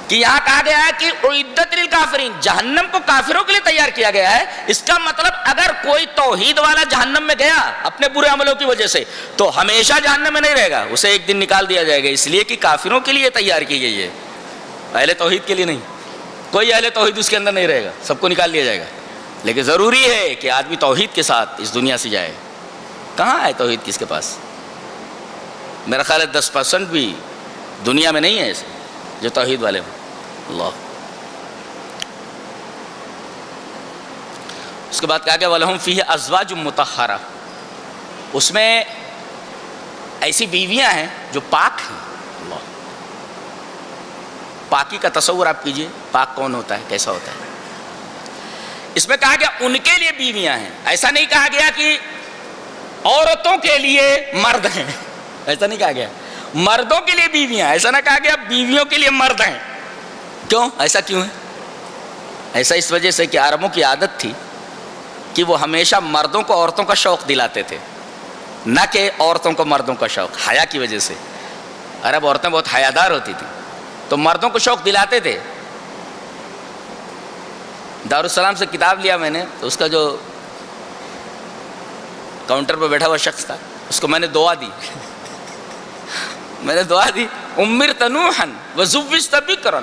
کہ یہاں کہا گیا ہے کہ اعدت للکافرین، جہنم کو کافروں کے لیے تیار کیا گیا ہے۔ اس کا مطلب اگر کوئی توحید والا جہنم میں گیا اپنے برے عملوں کی وجہ سے تو ہمیشہ جہنم میں نہیں رہے گا، اسے ایک دن نکال دیا جائے گا، اس لیے کہ کافروں کے لیے تیار کی گئی ہے، اہل توحید کے لیے نہیں۔ کوئی اہل توحید اس کے اندر نہیں رہے گا، سب کو نکال دیا جائے گا۔ لیکن ضروری ہے کہ آدمی توحید کے ساتھ اس دنیا سے جائے۔ کہاں ہے توحید کس کے پاس؟ میرا خیال ہے 10% بھی دنیا میں نہیں ہے ایسے جو توحید والے ہوں. اللہ. اس کے بعد کہا گیا وَلَهُمْ فِيهِ أَزْوَاجٌ مُطَهَّرَةٌ، اس میں ایسی بیویاں ہیں جو پاک ہیں. اللہ. پاکی کا تصور آپ کیجئے، پاک کون ہوتا ہے، کیسا ہوتا ہے. اس میں کہا گیا ان کے لیے بیویاں ہیں، ایسا نہیں کہا گیا کہ عورتوں کے لیے مرد ہیں، ایسا نہیں کہا گیا. مردوں کے لیے بیویاں، ایسا نہ کہا گیا بیویوں کے لیے مرد ہیں. کیوں؟ ایسا کیوں ہے؟ ایسا اس وجہ سے کہ عربوں کی عادت تھی کہ وہ ہمیشہ مردوں کو عورتوں کا شوق دلاتے تھے، نہ کہ عورتوں کو مردوں کا شوق. حیا کی وجہ سے عرب عورتیں بہت حیادار ہوتی تھیں، تو مردوں کو شوق دلاتے تھے. دارالسلام سے کتاب لیا میں نے، تو اس کا جو کاؤنٹر پہ بیٹھا ہوا شخص تھا، اس کو میں نے دعا دی. میں نے دعا دی امرت نوحا وزوجت بکرا،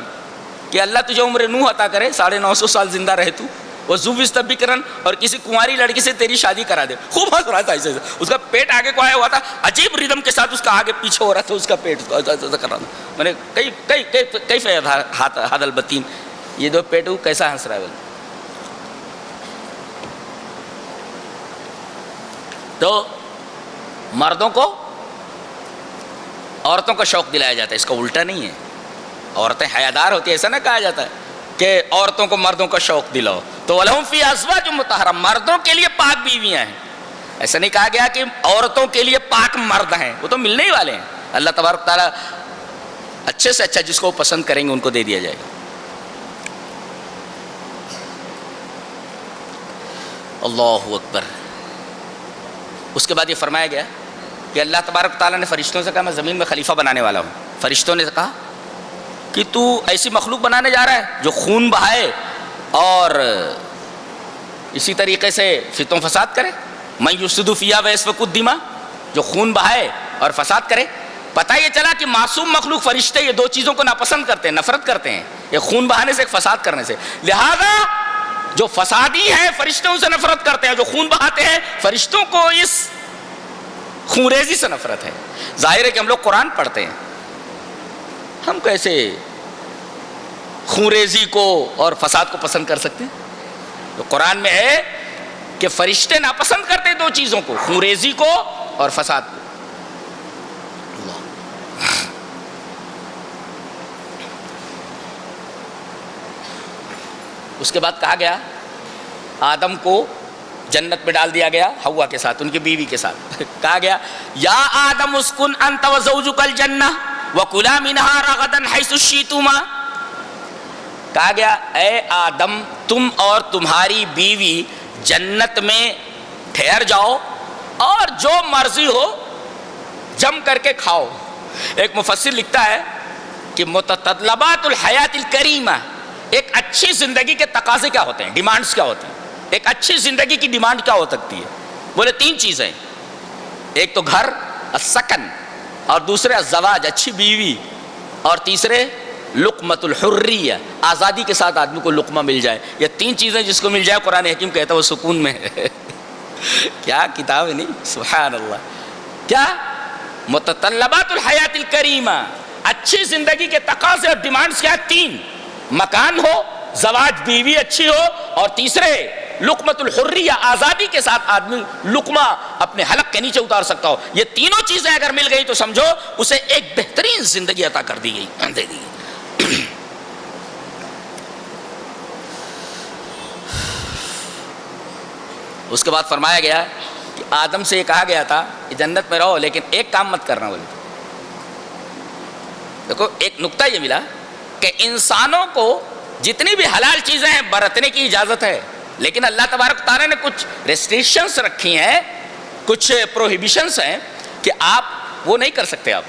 کہ اللہ تجھے عمر نوح عطا کرے، 950 سال زندہ رہے تو، وزوجت بکرا، اور کسی کنواری لڑکی سے تیری شادی کرا دے. خوب ہنس رہا تھا ایسے، اس کا پیٹ آگے کو آیا ہوا تھا، عجیب ردم کے ساتھ اس کا آگے پیچھے ہو رہا تھا، اس کا پیٹ کر رہا تھا. میں نے کئی ہاد البتین، یہ دو پیٹ کیسا ہنس رہا ہے. تو مردوں کو عورتوں کا شوق دلایا جاتا ہے، اس کا الٹا نہیں ہے. عورتیں حیادار ہوتی ہیں، ایسا نہ کہا جاتا ہے کہ عورتوں کو مردوں کا شوق دلاؤ. تو وَلَهُمْ فِيهَا أَزْوَاجٌ مُطَهَّرَةٌ، مردوں کے لیے پاک بیویاں ہیں. ایسا نہیں کہا گیا کہ عورتوں کے لیے پاک مرد ہیں، وہ تو ملنے ہی والے ہیں. اللہ تبارک تعالیٰ اچھے سے اچھا جس کو پسند کریں گے ان کو دے دیا جائے گا. اللہ اکبر. اس کے بعد یہ فرمایا گیا کہ اللہ تبارک تعالیٰ نے فرشتوں سے کہا میں زمین میں خلیفہ بنانے والا ہوں. فرشتوں نے کہا کہ تو ایسی مخلوق بنانے جا رہا ہے جو خون بہائے اور اسی طریقے سے فتن و فساد کرے. من یفسد فیہا ویسفک الدماء، جو خون بہائے اور فساد کرے. پتہ یہ چلا کہ معصوم مخلوق فرشتے یہ دو چیزوں کو ناپسند کرتے ہیں، نفرت کرتے ہیں، ایک خون بہانے سے، ایک فساد کرنے سے. لہذا جو فسادی ہیں فرشتوں سے نفرت کرتے ہیں، جو خون بہاتے ہیں فرشتوں کو اس خونریزی سے نفرت ہے. ظاہر ہے کہ ہم لوگ قرآن پڑھتے ہیں، ہم کیسے خونریزی کو اور فساد کو پسند کر سکتے ہیں؟ تو قرآن میں ہے کہ فرشتے ناپسند کرتے دو چیزوں کو، خونریزی کو اور فساد کو. اس کے بعد کہا گیا آدم کو جنت میں ڈال دیا گیا حوا کے ساتھ، ان کی بیوی کے ساتھ. کہا گیا یا آدم اسکن انت وزوجک الجنہ وکلا منہا رغدا حیث شئتما. کہا گیا اے آدم تم اور تمہاری بیوی جنت میں ٹھہر جاؤ اور جو مرضی ہو جم کر کے کھاؤ. ایک مفسر لکھتا ہے کہ متطلبات الحیات الکریمہ، ایک اچھی زندگی کے تقاضے کیا ہوتے ہیں، ڈیمانڈز کیا ہوتے ہیں. ایک اچھی زندگی کی ڈیمانڈ کیا ہو سکتی ہے؟ بولے 3 چیزیں، ایک تو گھر، السکن، اور دوسرے الزواج، اچھی بیوی، اور تیسرے لقمۃ الحریہ، آزادی کے ساتھ آدمی کو لقمہ مل جائے. یہ 3 چیزیں جس کو مل جائے قرآن حکیم کہتا ہے وہ سکون میں ہے. کیا کتاب ہے نہیں، سبحان اللہ. کیا متطلبات الحیات الکریمہ، اچھی زندگی کے تقاضے اور ڈیمانڈز کیا؟ 3، مکان ہو، زواج، بیوی اچھی ہو، اور تیسرے لقمۃ الحریہ، آزادی کے ساتھ آدمی لقمہ اپنے حلق کے نیچے اتار سکتا ہو. یہ تینوں چیزیں اگر مل گئی تو سمجھو اسے ایک بہترین زندگی عطا کر دی گئی، دے دی گئی. اس کے بعد فرمایا گیا کہ آدم سے یہ کہا گیا تھا کہ جنت میں رہو لیکن ایک کام مت کرنا. بولے دیکھو ایک نقطہ یہ ملا کہ انسانوں کو جتنی بھی حلال چیزیں ہیں برتنے کی اجازت ہے، لیکن اللہ تبارک تعالیٰ نے کچھ ریسٹرکشنز رکھی ہیں، کچھ پروہیبیشنز ہیں کہ آپ وہ نہیں کر سکتے آپ،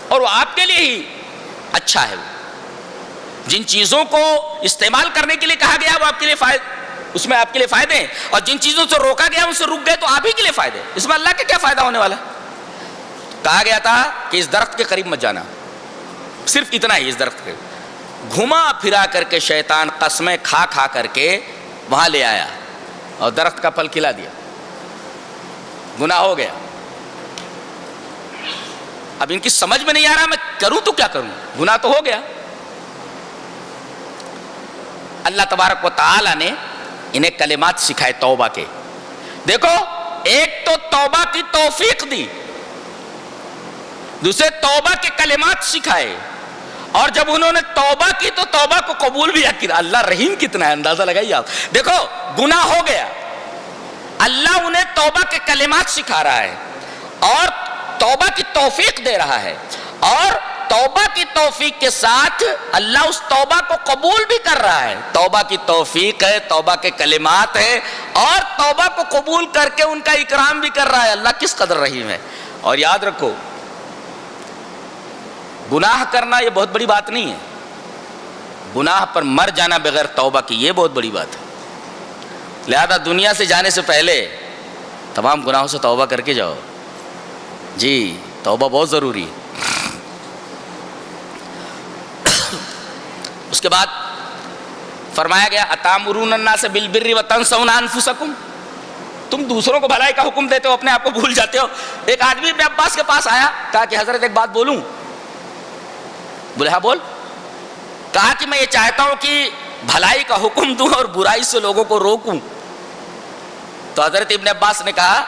اور وہ آپ کے لیے ہی اچھا ہے. جن چیزوں کو استعمال کرنے کے لیے کہا گیا وہ آپ کے لیے اس میں آپ کے لیے فائدے ہیں، اور جن چیزوں سے روکا گیا ان سے رک گئے تو آپ ہی کے لیے فائدے. اس میں اللہ کا کیا فائدہ ہونے والا؟ کہا گیا تھا کہ اس درخت کے قریب مت جانا، صرف اتنا ہی. اس درخت کے گھما پھرا کر کے شیطان قسمیں کھا کھا کر کے وہاں لے آیا اور درخت کا پھل کھلا دیا، گناہ ہو گیا. اب ان کی سمجھ میں نہیں آ رہا میں کروں تو کیا کروں, گناہ تو ہو گیا. اللہ تبارک و تعالی نے انہیں کلمات سکھائے توبہ کے. دیکھو ایک تو توبہ کی توفیق دی, دوسرے توبہ کے کلمات سکھائے, اور جب انہوں نے توبہ کی تو توبہ کو قبول بھی کیا. اللہ رحیم کتنا ہے, اندازہ لگائیے آپ. دیکھو گناہ ہو گیا, اللہ انہیں توبہ کے کلمات سکھا رہا ہے اور توبہ کی توفیق دے رہا ہے, اور توبہ کی توفیق کے ساتھ اللہ اس توبہ کو قبول بھی کر رہا ہے. توبہ کی توفیق ہے, توبہ کے کلمات ہے, اور توبہ کو قبول کر کے ان کا اکرام بھی کر رہا ہے. اللہ کس قدر رحیم ہے. اور یاد رکھو گناہ کرنا یہ بہت بڑی بات نہیں ہے, گناہ پر مر جانا بغیر توبہ کی یہ بہت بڑی بات ہے. لہذا دنیا سے جانے سے پہلے تمام گناہوں سے توبہ کر کے جاؤ. جی توبہ بہت ضروری ہے. اس کے بعد فرمایا گیا اتامرون الناس بالبر وتنسون انفسکم, تم دوسروں کو بھلائی کا حکم دیتے ہو, اپنے آپ کو بھول جاتے ہو. ایک آدمی ابن عباس کے پاس آیا, کہا کہ حضرت ایک بات بولوں؟ بولے ہاں بول. کہا کہ میں یہ چاہتا ہوں کہ بھلائی کا حکم دوں اور برائی سے لوگوں کو روکوں. تو حضرت ابن عباس نے کہا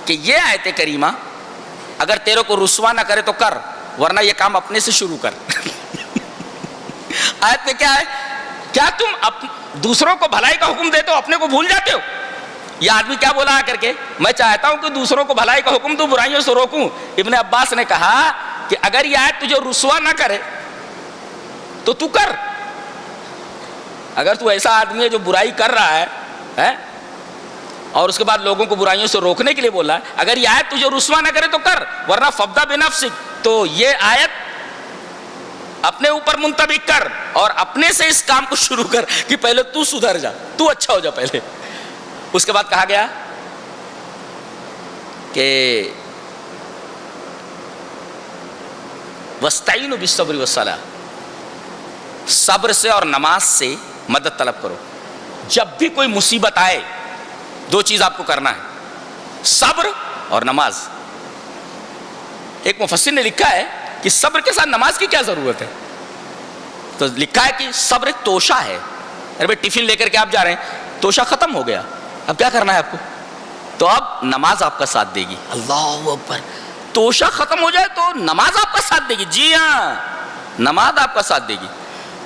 کہ یہ آیت کریمہ اگر تیرے کو رسوا نہ کرے تو کر, ورنہ یہ کام اپنے سے شروع کر. آیت میں کیا ہے, کیا تم دوسروں کو بھلائی کا حکم دیتے ہو, اپنے کو بھول جاتے ہو؟ یہ آدمی کیا بولا آ کر کے, میں چاہتا ہوں کہ دوسروں کو بھلائی کا حکم دوں, برائیوں سے روکوں. ابن عباس نے کہا کہ اگر یہ آیت تجھے رسوا نہ کرے تو تو کر. اگر تو ایسا آدمی ہے جو برائی کر رہا ہے اور اس کے بعد لوگوں کو برائیوں سے روکنے کے لیے بولا ہے, اگر یہ آیت تجھے رسوا نہ کرے تو کر, ورنہ فبدا بنفسک, تو یہ آیت اپنے اوپر منطبق کر اور اپنے سے اس کام کو شروع کر کہ پہلے تو سدھر جا, تو اچھا ہو جا پہلے. اس کے بعد کہا گیا کہ وَاسْتَعِينُوا بِالصَّبْرِ وَالصَّلَاةِ, صبر سے اور نماز سے مدد طلب کرو. جب بھی کوئی مصیبت آئے دو چیز آپ کو کرنا ہے, صبر اور نماز. ایک مفسر نے لکھا ہے کہ صبر کے ساتھ نماز کی کیا ضرورت ہے, تو لکھا ہے کہ صبر ایک توشہ ہے. ارے بھائی ٹفن لے کر کے آپ جا رہے ہیں, توشہ ختم ہو گیا, اب کیا کرنا ہے آپ کو, تو اب نماز آپ کا ساتھ دے گی. اللہ اکبر, توشہ ختم ہو جائے تو نماز آپ کا ساتھ دے گی. جی ہاں, نماز آپ کا ساتھ دے گی.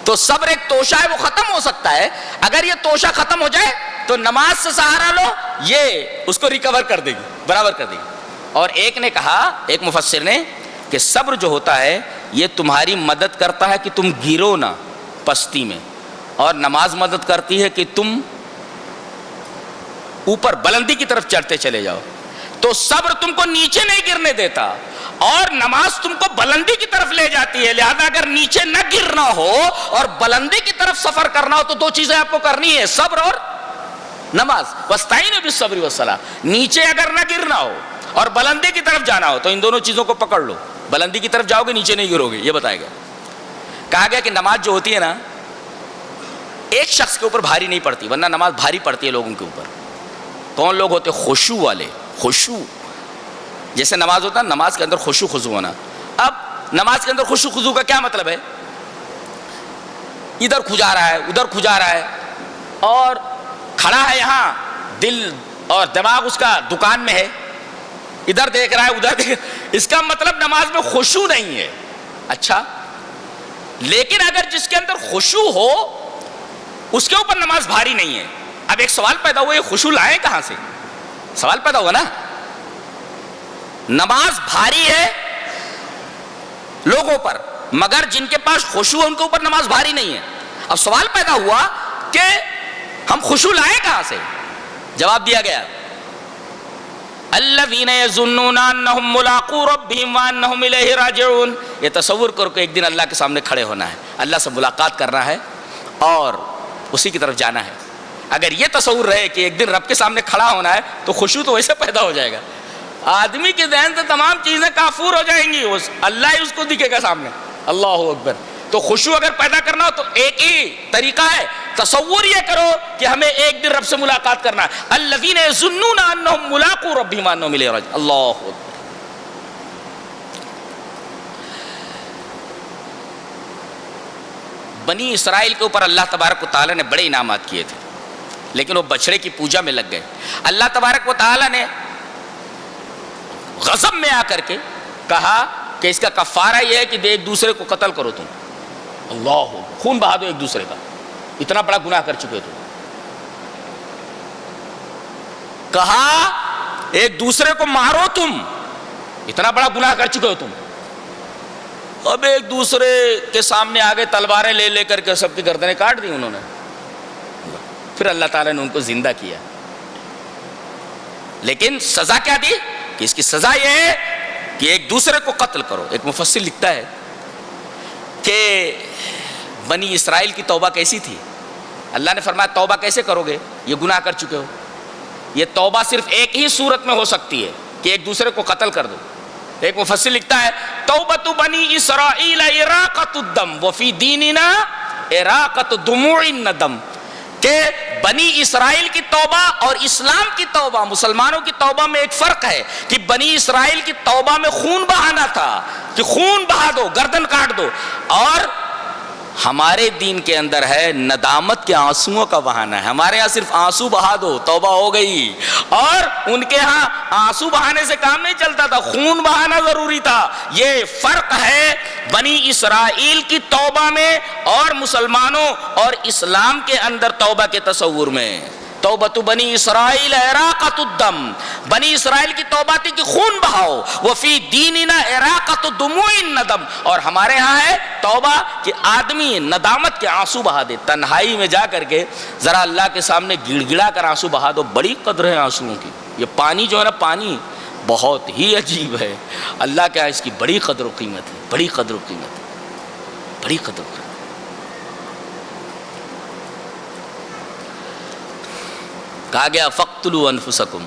تو صبر ایک توشہ ہے, وہ ختم ہو سکتا ہے. اگر یہ توشہ ختم ہو جائے تو نماز سے سہارا لو, یہ اس کو ریکور کر دے گی, برابر کر دے گی. اور ایک نے کہا, ایک مفسر نے, کہ صبر جو ہوتا ہے یہ تمہاری مدد کرتا ہے کہ تم گرو نہ پستی میں, اور نماز مدد کرتی ہے کہ تم اوپر بلندی کی طرف چڑھتے چلے جاؤ. تو صبر تم کو نیچے نہیں گرنے دیتا اور نماز تم کو بلندی کی طرف لے جاتی ہے. لہذا اگر نیچے نہ گرنا ہو اور بلندی کی طرف سفر کرنا ہو تو دو چیزیں آپ کو کرنی ہے, صبر اور نماز. وَاسْتَعِينُوا بِالصَّبْرِ وَالصَّلَاةِ, نیچے اگر نہ گرنا ہو اور بلندی کی طرف جانا ہو تو ان دونوں چیزوں کو پکڑ لو. بلندی کی طرف جاؤ گے, نیچے نہیں گرو گے, یہ بتایا گیا. کہا گیا کہ نماز جو ہوتی ہے نا ایک شخص کے اوپر بھاری نہیں پڑتی, ورنہ نماز بھاری پڑتی ہے لوگوں کے اوپر. کون لوگ ہوتے؟ خشوع والے. خشوع جیسے نماز ہوتا ہے, نماز کے اندر خشوع خضوع ہونا. اب نماز کے اندر خشوع خضوع کا کیا مطلب ہے؟ ادھر کھجا رہا ہے, ادھر کھجا رہا ہے, اور کھڑا ہے یہاں, دل اور دماغ اس کا دکان میں ہے, ادھر دیکھ رہا ہے ادھر دیکھ, اس کا مطلب نماز میں خشوع نہیں ہے. اچھا, لیکن اگر جس کے اندر خشوع ہو اس کے اوپر نماز بھاری نہیں ہے. اب ایک سوال پیدا ہوا, یہ خشوع لائے کہاں سے؟ سوال پیدا ہوا نا. نماز بھاری ہے لوگوں پر, مگر جن کے پاس خشوع ہے ان کے اوپر نماز بھاری نہیں ہے. اب سوال پیدا ہوا کہ ہم خشوع لائے کہاں سے؟ جواب دیا گیا, الذین یظنون انہم ملاقو ربہم وانہم الیہ راجعون. یہ تصور کرو کہ ایک دن اللہ کے سامنے کھڑے ہونا ہے, اللہ سے ملاقات کرنا ہے اور اسی کی طرف جانا ہے. اگر یہ تصور رہے کہ ایک دن رب کے سامنے کھڑا ہونا ہے تو خشوع تو ویسے پیدا ہو جائے گا. آدمی کے ذہن سے تمام چیزیں کافور ہو جائیں گی, اللہ ہی اس کو دکھے گا سامنے. اللہ اکبر. تو خشوع اگر پیدا کرنا ہو تو ایک ہی طریقہ ہے, تصور یہ کرو کہ ہمیں ایک دن رب سے ملاقات کرنا ہے. الذین یظنون انہم ملاقو ربہم وانہم الیہ راجعون. اللہ اکبر. بنی اسرائیل کے اوپر اللہ تبارک و تعالیٰ نے بڑے انعامات کیے تھے، لیکن وہ بچڑے کی پوجا میں لگ گئے۔ اللہ تبارک و تعالیٰ نے غضب میں آ کر کے کہا کہ اس کا کفارہ یہ ہے کہ ایک دوسرے کو قتل کرو، تم اللہ خون بہا دو ایک دوسرے کا، اتنا بڑا گناہ کر چکے تم۔ کہا ایک دوسرے کو مارو، تم اتنا بڑا گناہ کر چکے ہو تم۔ اب ایک دوسرے کے سامنے آگے تلواریں لے لے کر کے سب کی گردنیں کاٹ دی انہوں نے۔ پھر اللہ تعالیٰ نے ان کو زندہ کیا، لیکن سزا کیا دی کہ اس کی سزا یہ ہے کہ ایک دوسرے کو قتل کرو۔ ایک مفسر لکھتا ہے کہ بنی اسرائیل کی توبہ کیسی تھی؟ اللہ نے فرمایا توبہ کیسے کرو گے، یہ گناہ کر چکے ہو۔ یہ توبہ صرف ایک ہی صورت میں ہو سکتی ہے کہ ایک دوسرے کو قتل کر دو۔ ایک مفسر لکھتا ہے توبۃ بنی اسرائیل اراقۃ الدم وفی دیننا اراقۃ دموع الندم، کہ بنی اسرائیل کی توبہ اور اسلام کی توبہ، مسلمانوں کی توبہ میں ایک فرق ہے کہ بنی اسرائیل کی توبہ میں خون بہانا تھا کہ خون بہا دو، گردن کاٹ دو، اور ہمارے دین کے اندر ہے ندامت کے آنسوؤں کا بہانا ہے۔ ہمارے ہاں صرف آنسو بہا دو توبہ ہو گئی، اور ان کے ہاں آنسو بہانے سے کام نہیں چلتا تھا، خون بہانا ضروری تھا۔ یہ فرق ہے بنی اسرائیل کی توبہ میں اور مسلمانوں اور اسلام کے اندر توبہ کے تصور میں۔ توبۃ بنی اسرائیل اراقۃ الدم، بنی اسرائیل کی توبہ تھی کہ خون بہاؤ، وفی دیننا اراقۃ دموع الندم، اور ہمارے ہاں ہے توبہ کہ آدمی ندامت کے آنسو بہا دے، تنہائی میں جا کر کے ذرا اللہ کے سامنے گڑ گڑا کر آنسو بہا دو۔ بڑی قدر ہے آنسوؤں کی۔ یہ پانی جو ہے نا، پانی بہت ہی عجیب ہے، اللہ کیا اس کی بڑی قدر و قیمت ہے، بڑی قدر و قیمت ہے، بڑی قدر و قیمت۔ کہا گیا فَاقْتُلُوا أَنفُسَكُمْ،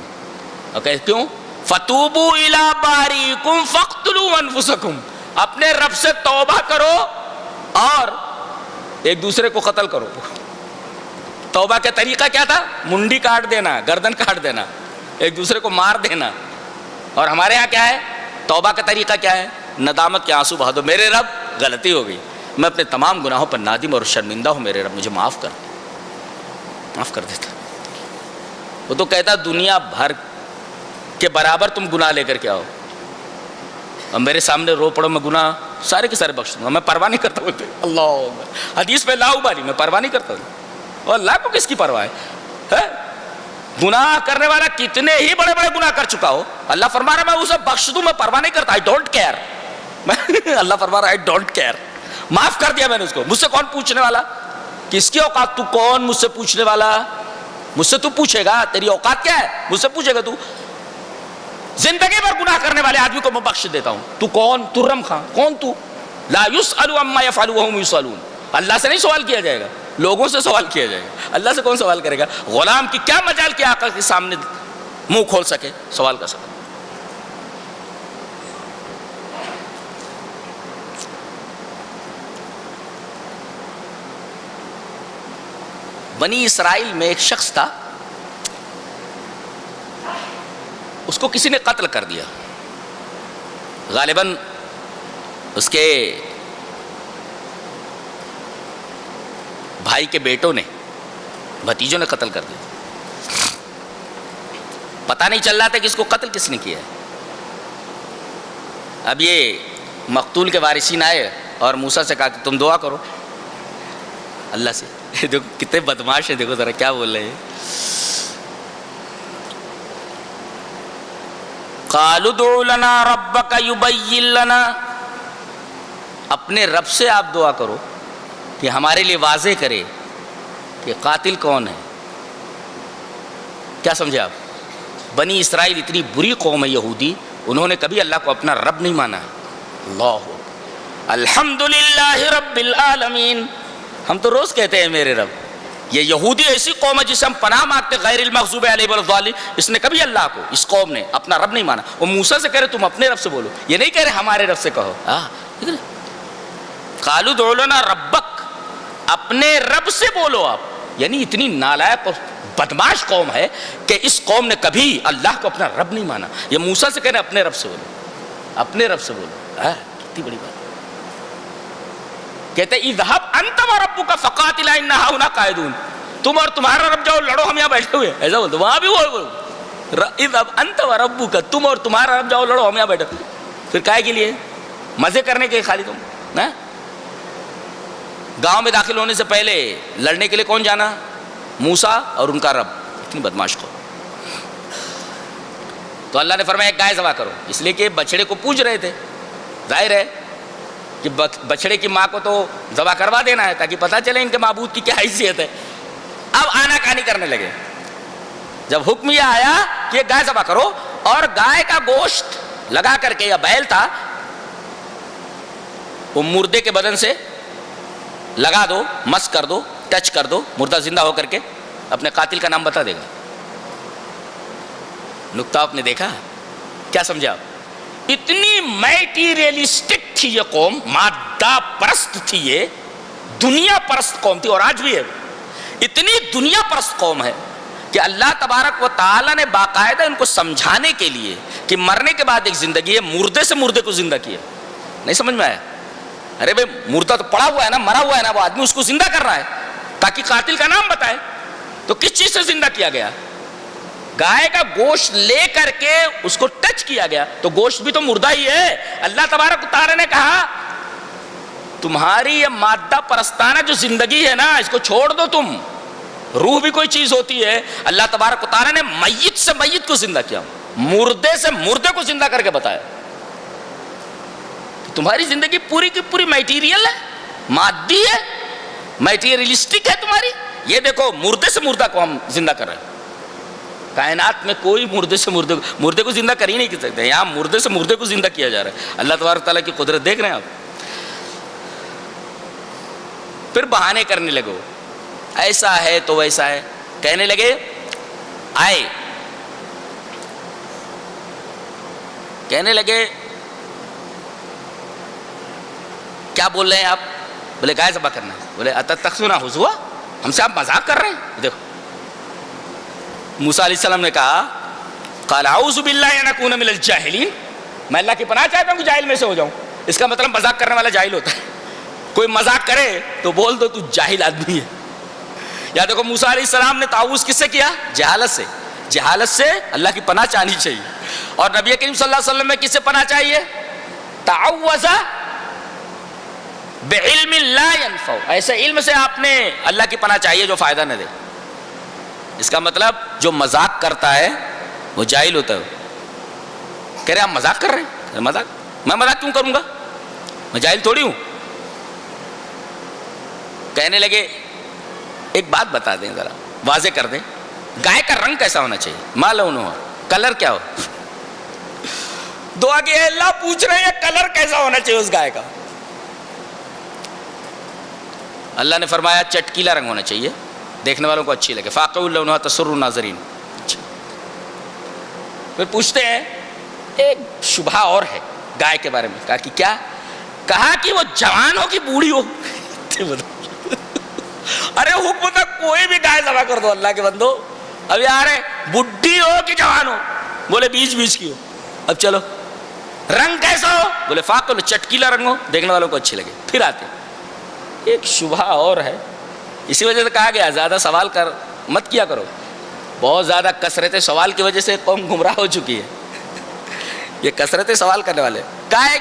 اوکے کیوں؟ فَتُوبُوا إِلَىٰ بَارِئِكُمْ فَاقْتُلُوا أَنفُسَكُمْ، اپنے رب سے توبہ کرو اور ایک دوسرے کو قتل کرو۔ توبہ کا طریقہ کیا تھا؟ منڈی کاٹ دینا، گردن کاٹ دینا، ایک دوسرے کو مار دینا۔ اور ہمارے ہاں کیا ہے؟ توبہ کا طریقہ کیا ہے؟ ندامت کے آنسو بہا دو، میرے رب غلطی ہو گئی، میں اپنے تمام گناہوں پر نادم اور شرمندہ ہوں، میرے رب مجھے معاف کر دیتا۔ وہ تو کہتا دنیا بھر کے برابر تم گناہ لے کر کے آؤ اور میرے سامنے رو پڑو، میں گناہ سارے کے سارے بخش دوں گا، میں پرواہ نہیں کرتا بولتے اللہ حدیث میں لا ابالی، میں پرواہ نہیں کرتا ہوں۔ اور اللہ کو کس کی پرواہ ہے؟ گناہ کرنے والا کتنے ہی بڑے بڑے گناہ کر چکا ہو، اللہ فرما رہا میں اسے بخش دوں، میں پرواہ نہیں کرتا، آئی ڈونٹ کیئر۔ اللہ فرما رہا آئی ڈونٹ کیئر، معاف کر دیا میں نے اس کو۔ مجھ سے کون پوچھنے والا؟ کس کی اوقات؟ تو کون مجھ سے پوچھنے والا؟ مجھ سے تو پوچھے گا، تیری اوقات کیا ہے؟ مجھ سے پوچھے گا تو؟ زندگی بھر گناہ کرنے والے آدمی کو میں بخش دیتا ہوں، تو کون؟ ترم خان کون تو؟ لا یسأل عما یفعل وهم یسألون، اللہ سے نہیں سوال کیا جائے گا، لوگوں سے سوال کیا جائے گا۔ اللہ سے کون سوال کرے گا؟ غلام کی کیا مجال کہ آقا کے سامنے منہ کھول سکے، سوال کر سکے۔ بنی اسرائیل میں ایک شخص تھا، اس کو کسی نے قتل کر دیا، غالباً اس کے بھائی کے بیٹوں نے، بھتیجوں نے قتل کر دیا۔ پتہ نہیں چل رہا تھا کہ اس کو قتل کس نے کیا ہے۔ اب یہ مقتول کے وارثین آئے اور موسیٰ سے کہا کہ تم دعا کرو اللہ سے۔ دیکھو کتنے بدماش ہے، دیکھو ذرا کیا بول رہے ہیں۔ قالوا ادع لنا ربک یبین لنا، اپنے رب سے آپ دعا کرو کہ ہمارے لیے واضح کرے کہ قاتل کون ہے۔ کیا سمجھے آپ؟ بنی اسرائیل اتنی بری قوم ہے یہودی، انہوں نے کبھی اللہ کو اپنا رب نہیں مانا ہے۔ اللہ الحمدللہ رب العالمین، ہم تو روز کہتے ہیں میرے رب۔ یہ یہودی ایسی قوم ہے جسے ہم پناہ مانگتے غیر المغضوب علیہم ولا الضالین، اس نے کبھی اللہ کو، اس قوم نے اپنا رب نہیں مانا۔ وہ موسیٰ سے کہہ رہے تم اپنے رب سے بولو، یہ نہیں کہہ رہے ہمارے رب سے کہو۔ قالوا ادع لنا ربک، اپنے رب سے بولو آپ۔ یعنی اتنی نالائق اور بدماش قوم ہے کہ اس قوم نے کبھی اللہ کو اپنا رب نہیں مانا۔ یہ موسیٰ سے کہہ رہے اپنے رب سے بولو، اپنے رب سے بولو۔ کتنی بڑی بات۔ کہتے اذهب انت وربک فقاتلا انا هنا قاعدون، تم اور تمہارا رب جاؤ لڑو، ہم یہاں بیٹھے ہوئے، ایسا بولتے وہاں بھی وہ اذهب انت وربک، تم اور تمہارا رب جاؤ لڑو، ہم یہاں بیٹھے، پھر کائے کے لیے؟ مزے کرنے کے خالی تم نا؟ گاؤں میں داخل ہونے سے پہلے لڑنے کے لیے کون جانا؟ موسیٰ اور ان کا رب، اتنی بدماش کو. تو اللہ نے فرمایا ایک گائے ذبح کرو، اس لیے کہ بچڑے کو پوج رہے تھے، ظاہر ہے کہ بچڑے کی ماں کو تو ذبح کروا دینا ہے تاکہ پتہ چلے ان کے معبود کی کیا حیثیت ہے. اب آنا کہانی کرنے لگے. جب حکم یہ آیا کہ گائے ذبح کرو اور گائے کا گوشت لگا کر کے، یا بیل تھا، وہ مردے کے بدن سے لگا دو، مس کر دو، ٹچ کر دو، مردہ زندہ ہو کر کے اپنے قاتل کا نام بتا دے گا. نکتہ آپ نے دیکھا، کیا سمجھا آپ؟ اتنی میٹیریلسٹک تھی یہ قوم، مادہ پرست تھی، یہ دنیا پرست قوم تھی، اور آج بھی ہے. اتنی دنیا پرست قوم ہے کہ اللہ تبارک و تعالیٰ نے باقاعدہ ان کو سمجھانے کے لیے کہ مرنے کے بعد ایک زندگی ہے، مردے سے مردے کو زندہ کیا. نہیں سمجھ میں آیا؟ ارے بھائی مردہ تو پڑا ہوا ہے نا، مرا ہوا ہے نا، وہ آدمی اس کو زندہ کر رہا ہے تاکہ قاتل کا نام بتائے. تو کس چیز سے زندہ کیا گیا؟ گائے کا گوشت لے کر کے اس کو ٹچ کیا گیا، تو گوشت بھی تو مردہ ہی ہے. اللہ تبارک و تعالیٰ نے کہا تمہاری یہ مادہ پرستانہ جو زندگی ہے نا، اس کو چھوڑ دو تم. روح بھی کوئی چیز ہوتی ہے. اللہ تبارک و تعالیٰ نے میت سے میت کو زندہ کیا، مردے سے مردے کو زندہ کر کے بتایا. تمہاری زندگی پوری کی پوری میٹیریل ہے، مادی ہے، میٹیریلسٹک ہے تمہاری. یہ دیکھو مردے سے مردہ کو ہم زندہ کر رہے ہیں. کائنات میں کوئی مردے سے مردے کو زندہ کر ہی نہیں سکتے، یہاں مردے سے مردے کو زندہ کیا جا رہا ہے. اللہ تبارک تعالیٰ کی قدرت دیکھ رہے ہیں آپ. پھر بہانے کرنے لگو، ایسا ہے تو ویسا ہے. کہنے لگے آئے، کہنے لگے کیا بول رہے ہیں آپ؟ بولے گائے ذبح کرنا ہے. بولے اتتخذونہ ہزوا، ہم سے آپ مذاق کر رہے ہیں؟ دیکھو موسیٰ علیہ السلام نے کہا قال اعوذ باللہ ان اکون من الجاہلین، میں اللہ کی پناہ چاہتا ہوں کہ جاہل میں سے ہو جاؤں. اس کا مطلب مذاق کرنے والا جاہل ہوتا ہے. کوئی مذاق کرے تو بول دو تو جاہل آدمی ہے. یا دیکھو موسیٰ علیہ السلام نے تعوذ کس سے کیا؟ جہالت سے. جہالت سے اللہ کی پناہ چاہنی چاہیے. اور نبی کریم صلی اللہ علیہ وسلم میں کس سے پناہ چاہیے؟ تعوذ بعلم لا ينفع، ایسے علم سے آپ نے اللہ کی پناہ چاہیے جو فائدہ نہ دے. اس کا مطلب جو مذاق کرتا ہے وہ جاہل ہوتا ہے. کہہ رہے آپ مذاق کر رہے ہیں؟ مذاق؟ میں مذاق کیوں کروں گا؟ میں جاہل تھوڑی ہوں. کہنے لگے ایک بات بتا دیں، ذرا واضح کر دیں، گائے کا رنگ کیسا ہونا چاہیے؟ ما لونہا، کلر کیا ہو؟ دعا کہ اللہ پوچھ رہے ہیں کلر کیسا ہونا چاہیے اس گائے کا. اللہ نے فرمایا چٹکیلا رنگ ہونا چاہیے، دیکھنے والوں کو اچھی لگے. فاقع لونہا تسر الناظرین. پھر پوچھتے ہیں ایک شبہ اور ہے گائے کے بارے میں. کہا کہ کیا؟ کہا کہ وہ جوان ہو کہ بوڑھی ہو. ارے حکم تھا کوئی بھی گائے ذبح کر دو اللہ کے بندو. اب یار بڈھی ہو کہ جوان ہو؟ بولے بیچ بیچ کی ہو. اب چلو رنگ کیسا ہو؟ بولے فاقع چٹکیلا رنگ ہو، دیکھنے والوں کو اچھے لگے. پھر آتے ایک شبہ اور ہے، اسی وجہ سے کہا گیا زیادہ سوال کر مت کیا کرو. بہت زیادہ کثرت سوال کی وجہ سے قوم گمراہ ہو چکی ہے. یہ کثرت سوال کرنے والے. کہا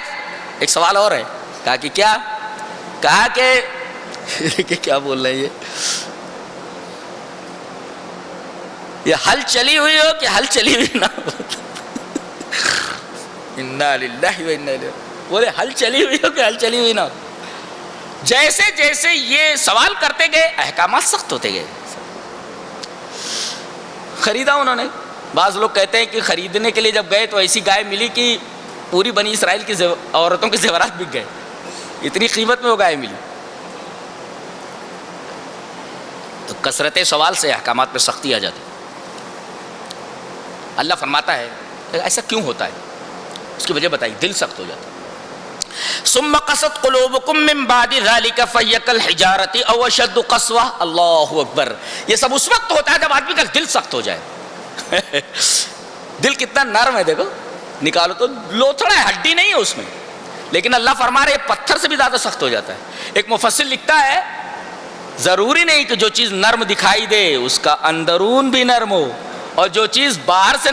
ایک سوال اور ہے. کہا کہ کیا؟ کہا کہ کیا بول رہے ہیں یہ ہل چلی ہوئی ہو کہ ہل چلی ہوئی نہ ہو. انا للہ و انا الیہ. بولے ہل چلی ہوئی ہو کہ ہل چلی ہوئی نہ ہو. جیسے جیسے یہ سوال کرتے گئے احکامات سخت ہوتے گئے. خریدا انہوں نے. بعض لوگ کہتے ہیں کہ خریدنے کے لیے جب گئے تو ایسی گائے ملی کہ پوری بنی اسرائیل کی عورتوں کے زیورات بک گئے، اتنی قیمت میں وہ گائے ملی. تو کثرت سوال سے احکامات پہ سختی آ جاتی. اللہ فرماتا ہے ایسا کیوں ہوتا ہے؟ اس کی وجہ بتائی، دل سخت ہو جاتا. ثم قست قلوبکم من بعد ذلك فهي كالحجارة او اشد قسوة. اللہ اکبر. یہ سب اس وقت ہوتا ہے جب آدمی کا دل سخت ہو جائے. دل کتنا نرم ہے دیکھو، نکالو تو لوتھڑا ہے، ہڈی نہیں ہے اس میں. لیکن اللہ فرما رہے ہیں پتھر سے بھی زیادہ سخت ہو جاتا ہے۔ ایک مفسر لکھتا ہے ضروری نہیں کہ جو چیز نرم دکھائی دے اس کا اندرون بھی نرم ہو، اور جو چیز باہر سے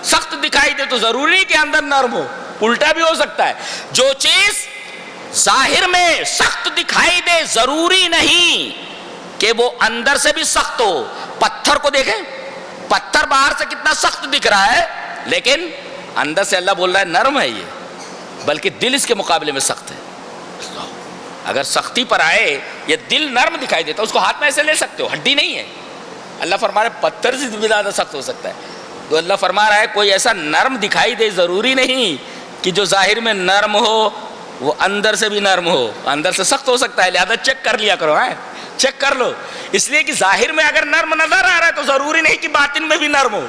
سخت دکھائی دے تو ضروری نہیں کہ اندر نرم ہو، الٹا بھی ہو سکتا ہے۔ جو چیز ظاہر میں سخت دکھائی دے ضروری نہیں کہ وہ اندر سے بھی سخت ہو۔ پتھر کو دیکھیں، پتھر باہر سے کتنا سخت دکھ رہا ہے لیکن اندر سے اللہ بول رہا ہے نرم ہے یہ، بلکہ دل اس کے مقابلے میں سخت ہے۔ اگر سختی پر آئے یہ دل نرم دکھائی دیتا اس کو ہاتھ میں ایسے لے سکتے ہو، ہڈی نہیں ہے۔ اللہ فرما رہا ہے پتھر سے بھی زیادہ سخت ہو سکتا ہے۔ تو اللہ فرما رہا ہے کوئی ایسا نرم دکھائی دے ضروری نہیں کہ جو ظاہر میں نرم ہو وہ اندر سے بھی نرم ہو، اندر سے سخت ہو سکتا ہے، لہذا چیک کر لیا کرو، چیک کر لو۔ اس لیے کہ ظاہر میں اگر نرم نظر آ رہا ہے تو ضروری نہیں کہ باطن میں بھی نرم ہو،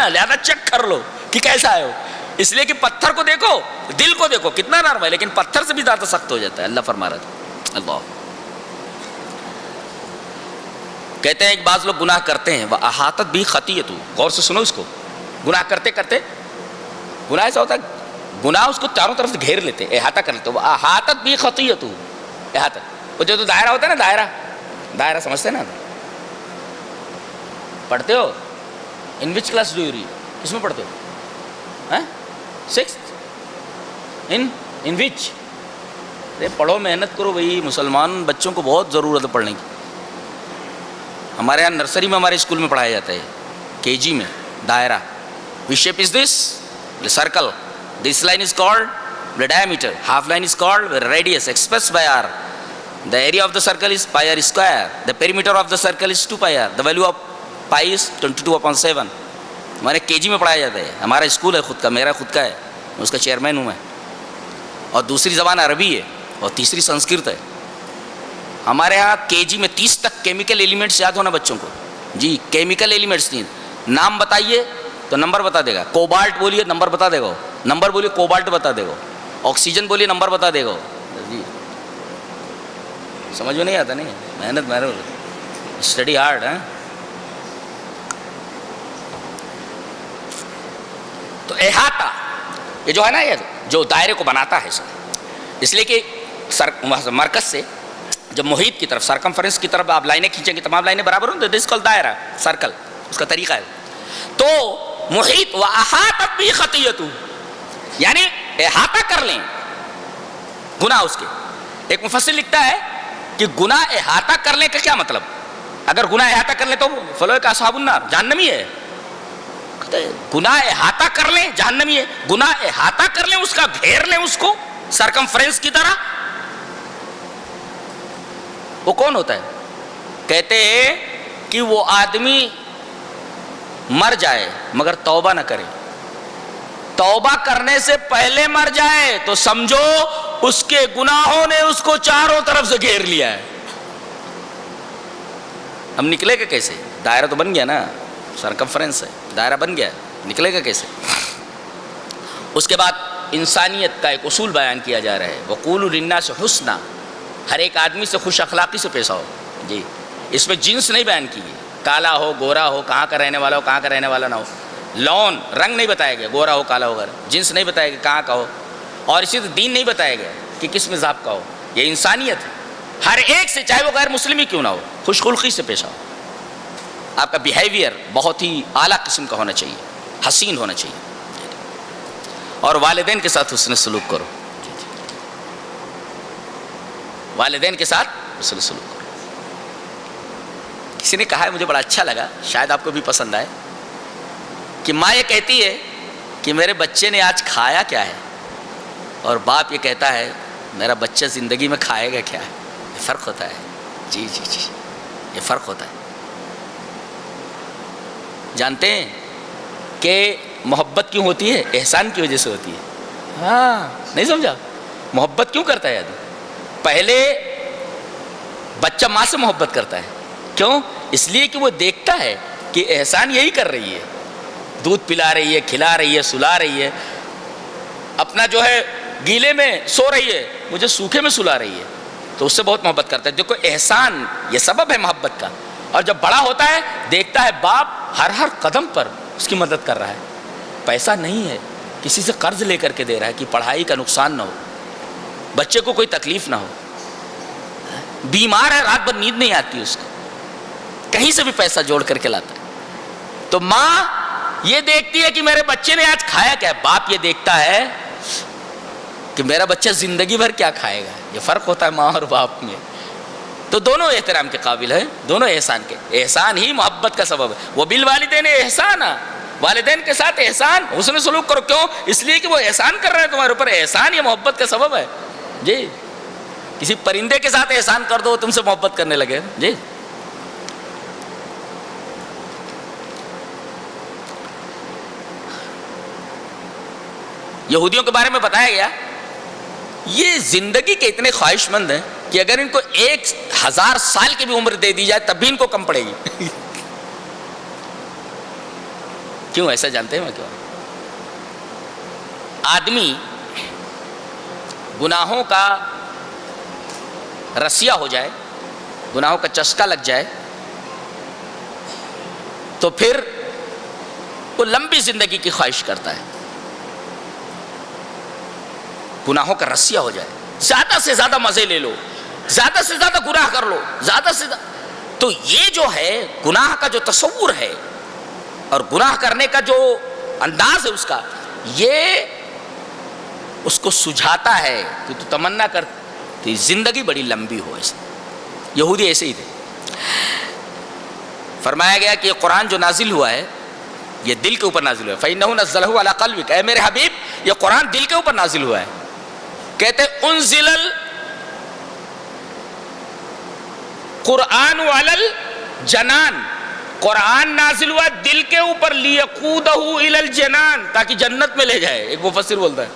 لہذا چیک کر لو کہ کیسا ہے ہو۔ اس لیے کہ پتھر کو دیکھو، دل کو دیکھو کتنا نرم ہے، لیکن پتھر سے بھی زیادہ سخت ہو جاتا ہے۔ اللہ فرما رہا ہے، اللہ کہتے ہیں ایک بعض لوگ گناہ کرتے ہیں وَأَحَاطَتْ بِهِ خَطِيئَتُهُ، غور سے سنو اس کو، گناہ کرتے کرتے گناہ ایسا ہوتا ہے گناہ اس کو چاروں طرف سے گھیر لیتے، احاطہ کر لیتے۔ وَأَحَاطَتْ بِهِ خَطِيئَتُهُ، احاطہ، وہ جو دائرہ ہوتا ہے نا، دائرہ سمجھتے ہیں نا، پڑھتے ہو ان وچ کلاس ڈو یو ریڈ، کس میں پڑھتے ہو؟ 6th ان وچ؟ پڑھو، محنت کرو بھائی، مسلمان بچوں کو بہت ضرورت ہے پڑھنے کی۔ ہمارے یہاں نرسری میں ہمارے اسکول میں پڑھایا جاتا ہے KG میں دائرہ۔ which shape is this? The circle. This line is called the diameter, half line is called the radius expressed by r. The area of the circle is pi r square. The perimeter of the circle is 2 pi r. The value of pi is 22/7. ہمارے KG میں پڑھایا جاتا ہے، ہمارا school ہے خود کا، میرا خود کا ہے، اس کا چیئرمین ہوں میں، اور دوسری زبان عربی ہے اور تیسری سنسکرت ہے۔ ہمارے ہاں KG میں 30 تک کیمیکل ایلیمنٹس یاد ہونا بچوں کو، جی کیمیکل ایلیمنٹس 3 نام بتائیے تو نمبر بتا دے گا، کوبالٹ بولیے نمبر بتا دے گا، نمبر بولیے کوبالٹ بتا دے گا، آکسیجن بولیے نمبر بتا دے گا، جی سمجھ میں نہیں آتا، نہیں محنت اسٹڈی ہارڈ ہے۔ تو احاطہ یہ جو ہے نا، یہ جو دائرے کو بناتا ہے اس لیے کہ مرکز سے جب محیط کی طرف سرکمفرنس کی طرف آپ لائنیں کھینچیں گے تمام لائنیں برابر ہوں، دس کال دائرہ سرکل، اس کا طریقہ ہے۔ تو محیط وَأَحَاطَتْ بِهِ خَطِيئَتُهُ یعنی احاطہ کر لیں گناہ اس کے۔ ایک مفسر لکھتا ہے کہ گناہ احاطہ کر لیں کا کیا مطلب؟ اگر گناہ احاطہ کر لیں تو فلوئے کا اصحاب النار، جہنمی ہے۔ گناہ احاطہ کر لیں جہنمی ہے، گناہ احاطہ کر لیں، اس کا گھیر لیں اس کو سرکمفرنس کی طرح۔ وہ کون ہوتا ہے؟ کہتے ہیں کہ وہ آدمی مر جائے مگر توبہ نہ کرے، توبہ کرنے سے پہلے مر جائے تو سمجھو اس کے گناہوں نے اس کو چاروں طرف سے گھیر لیا ہے۔ ہم نکلے گا کیسے؟ دائرہ تو بن گیا نا، سرکمفرنس ہے، دائرہ بن گیا، نکلے گا کیسے؟ اس کے بعد انسانیت کا ایک اصول بیان کیا جا رہا ہے، وَقُولُوا لِلنَّاسِ حُسْنًا، ہر ایک آدمی سے خوش اخلاقی سے پیش آؤ۔ جی اس میں جنس نہیں بیان کی گئی، کالا ہو گورا ہو، کہاں کا رہنے والا ہو کہاں کا رہنے والا نہ ہو، لون رنگ نہیں بتایا گیا، گورا ہو کالا ہو، جنس نہیں بتایا گیا کہاں کا ہو، اور اسی طرح دین نہیں بتایا گیا کہ کس مذہب کا ہو۔ یہ انسانیت ہے، ہر ایک سے چاہے وہ غیر مسلم ہی کیوں نہ ہو خوش خلقی سے پیش آؤ۔ آپ کا بیہیویئر بہت ہی اعلیٰ قسم کا ہونا چاہیے، حسین ہونا چاہیے، اور والدین کے ساتھ حسن سلوک کرو، والدین کے ساتھ حسن سلوک کرو۔ کسی نے کہا ہے، مجھے بڑا اچھا لگا، شاید آپ کو بھی پسند آئے، کہ ماں یہ کہتی ہے کہ میرے بچے نے آج کھایا کیا ہے، اور باپ یہ کہتا ہے میرا بچہ زندگی میں کھائے گا کیا ہے۔ یہ فرق ہوتا ہے، جی جی جی یہ فرق ہوتا ہے۔ جانتے ہیں کہ محبت کیوں ہوتی ہے؟ احسان کی وجہ سے ہوتی ہے۔ ہاں نہیں سمجھا؟ محبت کیوں کرتا ہے آدمی؟ پہلے بچہ ماں سے محبت کرتا ہے، کیوں؟ اس لیے کہ وہ دیکھتا ہے کہ احسان یہی کر رہی ہے، دودھ پلا رہی ہے، کھلا رہی ہے، سلا رہی ہے، اپنا جو ہے گیلے میں سو رہی ہے، مجھے سوکھے میں سلا رہی ہے، تو اس سے بہت محبت کرتا ہے۔ دیکھو احسان یہ سبب ہے محبت کا۔ اور جب بڑا ہوتا ہے دیکھتا ہے باپ ہر قدم پر اس کی مدد کر رہا ہے، پیسہ نہیں ہے کسی سے قرض لے کر کے دے رہا ہے کہ پڑھائی کا نقصان نہ ہو, بچے کو کوئی تکلیف نہ ہو, بیمار ہے رات بھر نیند نہیں آتی اس کو, کہیں سے بھی پیسہ جوڑ کر کے لاتا ہے. تو ماں یہ دیکھتی ہے کہ میرے بچے نے آج کھایا کیا, باپ یہ دیکھتا ہے کہ میرا بچہ زندگی بھر کیا کھائے گا. یہ فرق ہوتا ہے ماں اور باپ میں. تو دونوں احترام کے قابل ہیں, دونوں احسان کے, احسان ہی محبت کا سبب ہے. وہ بالوالدین احسانا, والدین کے ساتھ احسان حسن سلوک کرو. کیوں؟ اس لیے کہ وہ احسان کر رہے ہیں تمہارے اوپر. احسان یہ محبت کا سبب ہے. جی کسی پرندے کے ساتھ احسان کر دو تم سے محبت کرنے لگے. جی یہودیوں کے بارے میں بتایا گیا یہ زندگی کے اتنے خواہش مند ہیں کہ اگر ان کو 1000 سال کی بھی عمر دے دی جائے تب بھی ان کو کم پڑے گی. کیوں ایسا جانتے ہیں میں کیوں؟ آدمی گناہوں کا رسیا ہو جائے, گناہوں کا چسکا لگ جائے تو پھر وہ لمبی زندگی کی خواہش کرتا ہے. گناہوں کا رسیا ہو جائے, زیادہ سے زیادہ مزے لے لو, زیادہ سے زیادہ گناہ کر لو, زیادہ سے زیادہ. تو یہ جو ہے گناہ کا جو تصور ہے اور گناہ کرنے کا جو انداز ہے اس کا, یہ اس کو سجھاتا ہے کہ تو تمنا کرتی زندگی بڑی لمبی ہو. ایسے یہودی ایسے ہی تھے. فرمایا گیا کہ یہ قرآن جو نازل ہوا ہے یہ دل کے اوپر نازل ہوا ہے. فَإِنَّهُ نَزَّلَهُ عَلَىٰ قَلْبِكَ, اے میرے حبیب یہ قرآن دل کے اوپر نازل ہوا ہے. کہتے انزل القرآن علی الجنان, قرآن نازل ہوا دل کے اوپر لیقودہ الی الجنان, تاکہ جنت میں لے جائے. ایک مفسر بولتا ہے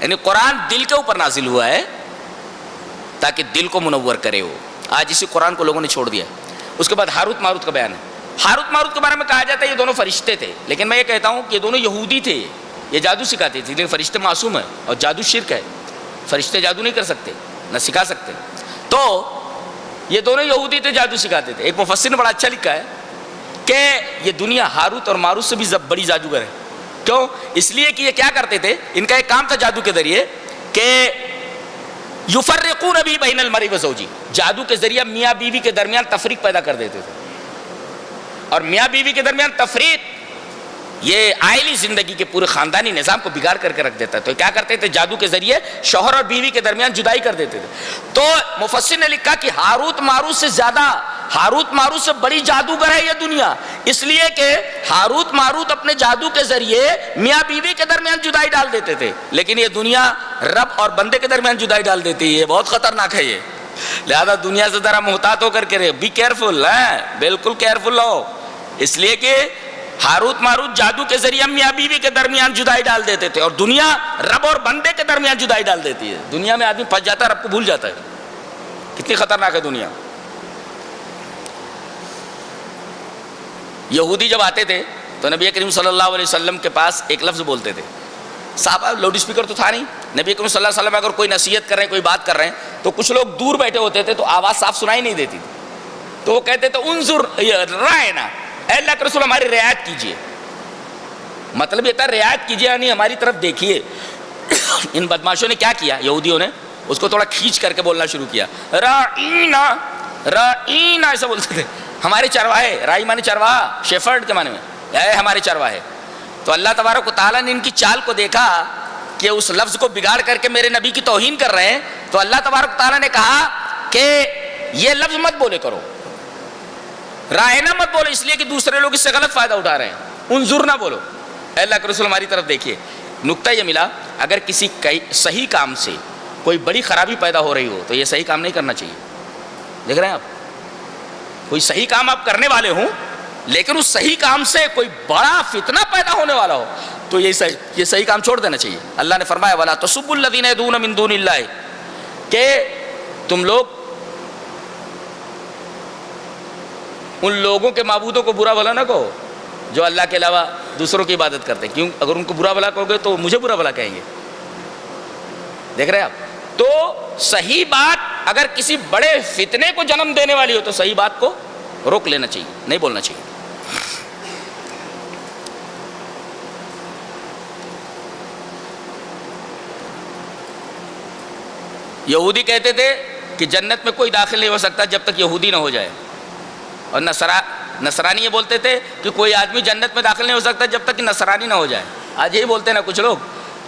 یعنی قرآن دل کے اوپر نازل ہوا ہے تاکہ دل کو منور کرے. ہو آج اسی قرآن کو لوگوں نے چھوڑ دیا. اس کے بعد ہاروت ماروت کا بیان ہے. ہاروت ماروت کے بارے میں کہا جاتا ہے یہ دونوں فرشتے تھے, لیکن میں یہ کہتا ہوں کہ یہ دونوں یہودی تھے. یہ جادو سکھاتے تھے, لیکن فرشتے معصوم ہیں اور جادو شرک ہے. فرشتے جادو نہیں کر سکتے نہ سکھا سکتے. تو یہ دونوں یہودی تھے, جادو سکھاتے تھے. ایک مفسر نے بڑا اچھا لکھا ہے کہ یہ دنیا ہاروت اور ماروت سے بھی بڑی جادوگر ہے. کیوں؟ اس لیے کہ یہ کیا کرتے تھے, ان کا ایک کام تھا جادو کے ذریعے کہ یفرقون بھی بین المرء و زوجہ, جادو کے ذریعے میاں بیوی کے درمیان تفریق پیدا کر دیتے تھے. اور میاں بیوی کے درمیان تفریق یہ عائلی زندگی کے پورے خاندانی نظام کو بگاڑ کر کے رکھ دیتا ہے. تو کیا کرتے تھے, جادو کے ذریعے شوہر اور بیوی کے درمیان جدائی کر دیتے تھے. تو مفسر نے لکھا کہ ہاروت ماروت سے زیادہ, ہاروت ماروت سے بڑی جادوگر ہے یہ دنیا, اس لیے کہ ہاروت ماروت اپنے جادو کے ذریعے میاں بیوی کے درمیان جدائی ڈال دیتے تھے, لیکن یہ دنیا رب اور بندے کے درمیان جدائی ڈال دیتی ہے. یہ بہت خطرناک ہے. یہ لہذا دنیا سے ذرا محتاط ہو کر کے رہے, بی کیئرفل, بالکل کیئرفل ہو. اس لیے کہ ہاروت ماروت جادو کے ذریعے میاں بیوی کے درمیان جدائی ڈال دیتے تھے, اور دنیا رب اور بندے کے درمیان جدائی ڈال دیتی ہے. دنیا میں آدمی پھنس جاتا ہے, رب کو بھول جاتا ہے. کتنی خطرناک ہے دنیا. یہودی جب آتے تھے تو نبی کریم صلی اللہ علیہ وسلم کے پاس ایک لفظ بولتے تھے. صحابہ لاؤڈ اسپیکر تو تھا نہیں, نبی کریم صلی اللہ علیہ وسلم اگر کوئی نصیحت کر رہے ہیں, کوئی بات کر رہے ہیں, تو کچھ لوگ دور بیٹھے ہوتے تھے تو آواز صاف سنائی نہیں دیتی تھی. تو وہ کہتے تھے انظر رائنا, اے اللہ کے رسول ہماری رعایت کیجیے. مطلب یہ تھا رعایت کیجیے یعنی ہماری طرف دیکھیے. ان بدماشوں نے کیا کیا, یہودیوں نے اس کو تھوڑا کھینچ کر کے بولنا شروع کیا. رائنا, رائنا ایسا بولتے تھے. ہمارے چرواہے, رائی مانے چرواہا, شیفرڈ کے معنی میں, اے ہمارے چرواہے. تو اللہ تبارک و تعالیٰ نے ان کی چال کو دیکھا کہ اس لفظ کو بگاڑ کر کے میرے نبی کی توہین کر رہے ہیں, تو اللہ تبارک و تعالیٰ نے کہا کہ یہ لفظ مت بولے کرو, رائنا مت بولو, اس لیے کہ دوسرے لوگ اس سے غلط فائدہ اٹھا رہے ہیں. انظر نہ بولو, اے اللہ کے رسول ہماری طرف دیکھیے. نقطہ یہ ملا, اگر کسی صحیح کام سے کوئی بڑی خرابی پیدا ہو رہی ہو تو یہ صحیح کام نہیں کرنا چاہیے. دیکھ رہے ہیں آپ, کوئی صحیح کام آپ کرنے والے ہوں لیکن اس صحیح کام سے کوئی بڑا فتنہ پیدا ہونے والا ہو تو یہ صحیح کام چھوڑ دینا چاہیے. اللہ نے فرمایا وَلَا تَسُبُّوا الَّذِينَ يَدْعُونَ مِن دُونِ اللَّهِ, کہ تم لوگ ان لوگوں کے معبودوں کو برا بھلا نہ کہو جو اللہ کے علاوہ دوسروں کی عبادت کرتے ہیں. کیوں؟ اگر ان کو برا بھلا کہو گے تو مجھے برا بھلا کہیں گے. دیکھ رہے ہیں آپ. تو صحیح بات اگر کسی بڑے فتنے کو جنم دینے والی ہو تو صحیح بات کو روک لینا چاہیے, نہیں بولنا چاہیے. یہودی کہتے تھے کہ جنت میں کوئی داخل نہیں ہو سکتا جب تک یہودی نہ ہو جائے، اور نصرانی یہ بولتے تھے کہ کوئی آدمی جنت میں داخل نہیں ہو سکتا جب تک کہ نصرانی نہ ہو جائے۔ آج یہی بولتے ہیں نا کچھ لوگ،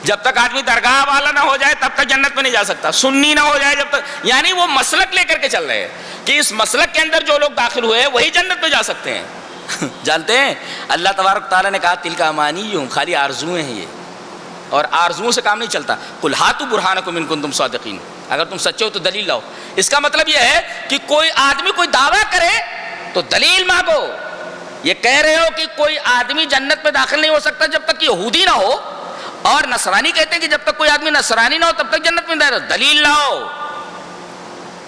جب تک آدمی درگاہ والا نہ ہو جائے تب تک جنت میں نہیں جا سکتا، سنی نہ ہو جائے جب تک، یعنی وہ مسلک لے کر کے چل رہے ہیں کہ اس مسلک کے اندر جو لوگ داخل ہوئے وہی جنت میں جا سکتے ہیں۔ جانتے ہیں اللہ تبارک تعالیٰ نے کہا تلک امانیہم، خالی آرزویں ہیں یہ، اور آرزوؤں سے کام نہیں چلتا۔ قل ہاتوا برہانکم ان کنتم صادقین، اگر تم سچے ہو تو دلیل لاؤ۔ اس کا مطلب یہ ہے کہ کوئی آدمی کوئی دعویٰ کرے تو دلیل مانگو۔ یہ کہہ رہے ہو کہ کوئی آدمی جنت میں داخل نہیں ہو سکتا جب تک یہودی نہ ہو، اور نصرانی کہتے ہیں کہ جب تک کوئی آدمی نصرانی نہ ہو تب تک جنت میں نہیں جائے، دلیل لاؤ۔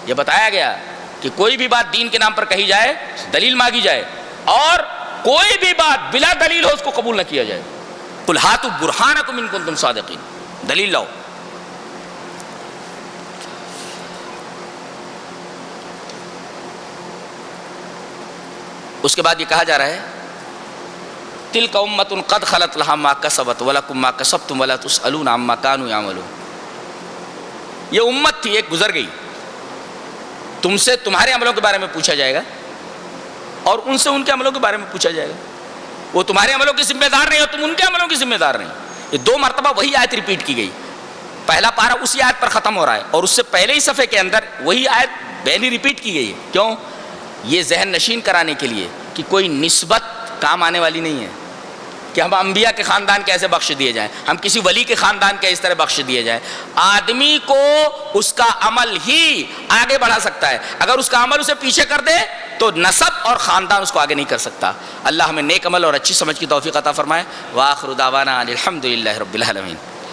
یہ بتایا گیا کہ کوئی بھی بات دین کے نام پر کہی جائے دلیل مانگی جائے، اور کوئی بھی بات بلا دلیل ہو اس کو قبول نہ کیا جائے۔ قل ہاتوا برہانکم ان کنتم صادقین، دلیل لاؤ۔ اس کے بعد یہ کہا جا رہا ہے تلک امۃ قد خلت لها ما کسبت ولکم ما کسبتم ولا تسألون عما كانوا يعملون۔ یہ امت تھی، ایک گزر گئی، تم سے تمہارے عملوں کے بارے میں پوچھا جائے گا اور ان سے ان کے عملوں کے بارے میں پوچھا جائے گا۔ وہ تمہارے عملوں کے ذمہ دار نہیں اور تم ان کے عملوں کے ذمہ دار نہیں۔ یہ دو مرتبہ وہی آیت ریپیٹ کی گئی، پہلا پارہ اسی آیت پر ختم ہو رہا ہے اور اس سے پہلے ہی صفحے کے اندر وہی آیت پہلی ریپیٹ کی گئی ہے۔ کیوں؟ یہ ذہن نشین کرانے کے لیے کہ کوئی نسبت کام آنے والی نہیں ہے کہ ہم انبیاء کے خاندان کیسے بخش دیے جائیں، ہم کسی ولی کے خاندان کے اس طرح بخش دیے جائیں۔ آدمی کو اس کا عمل ہی آگے بڑھا سکتا ہے، اگر اس کا عمل اسے پیچھے کر دے تو نسب اور خاندان اس کو آگے نہیں کر سکتا۔ اللہ ہمیں نیک عمل اور اچھی سمجھ کی توفیق عطا فرمائے۔ وآخر دعوانا الحمدللہ رب العالمین۔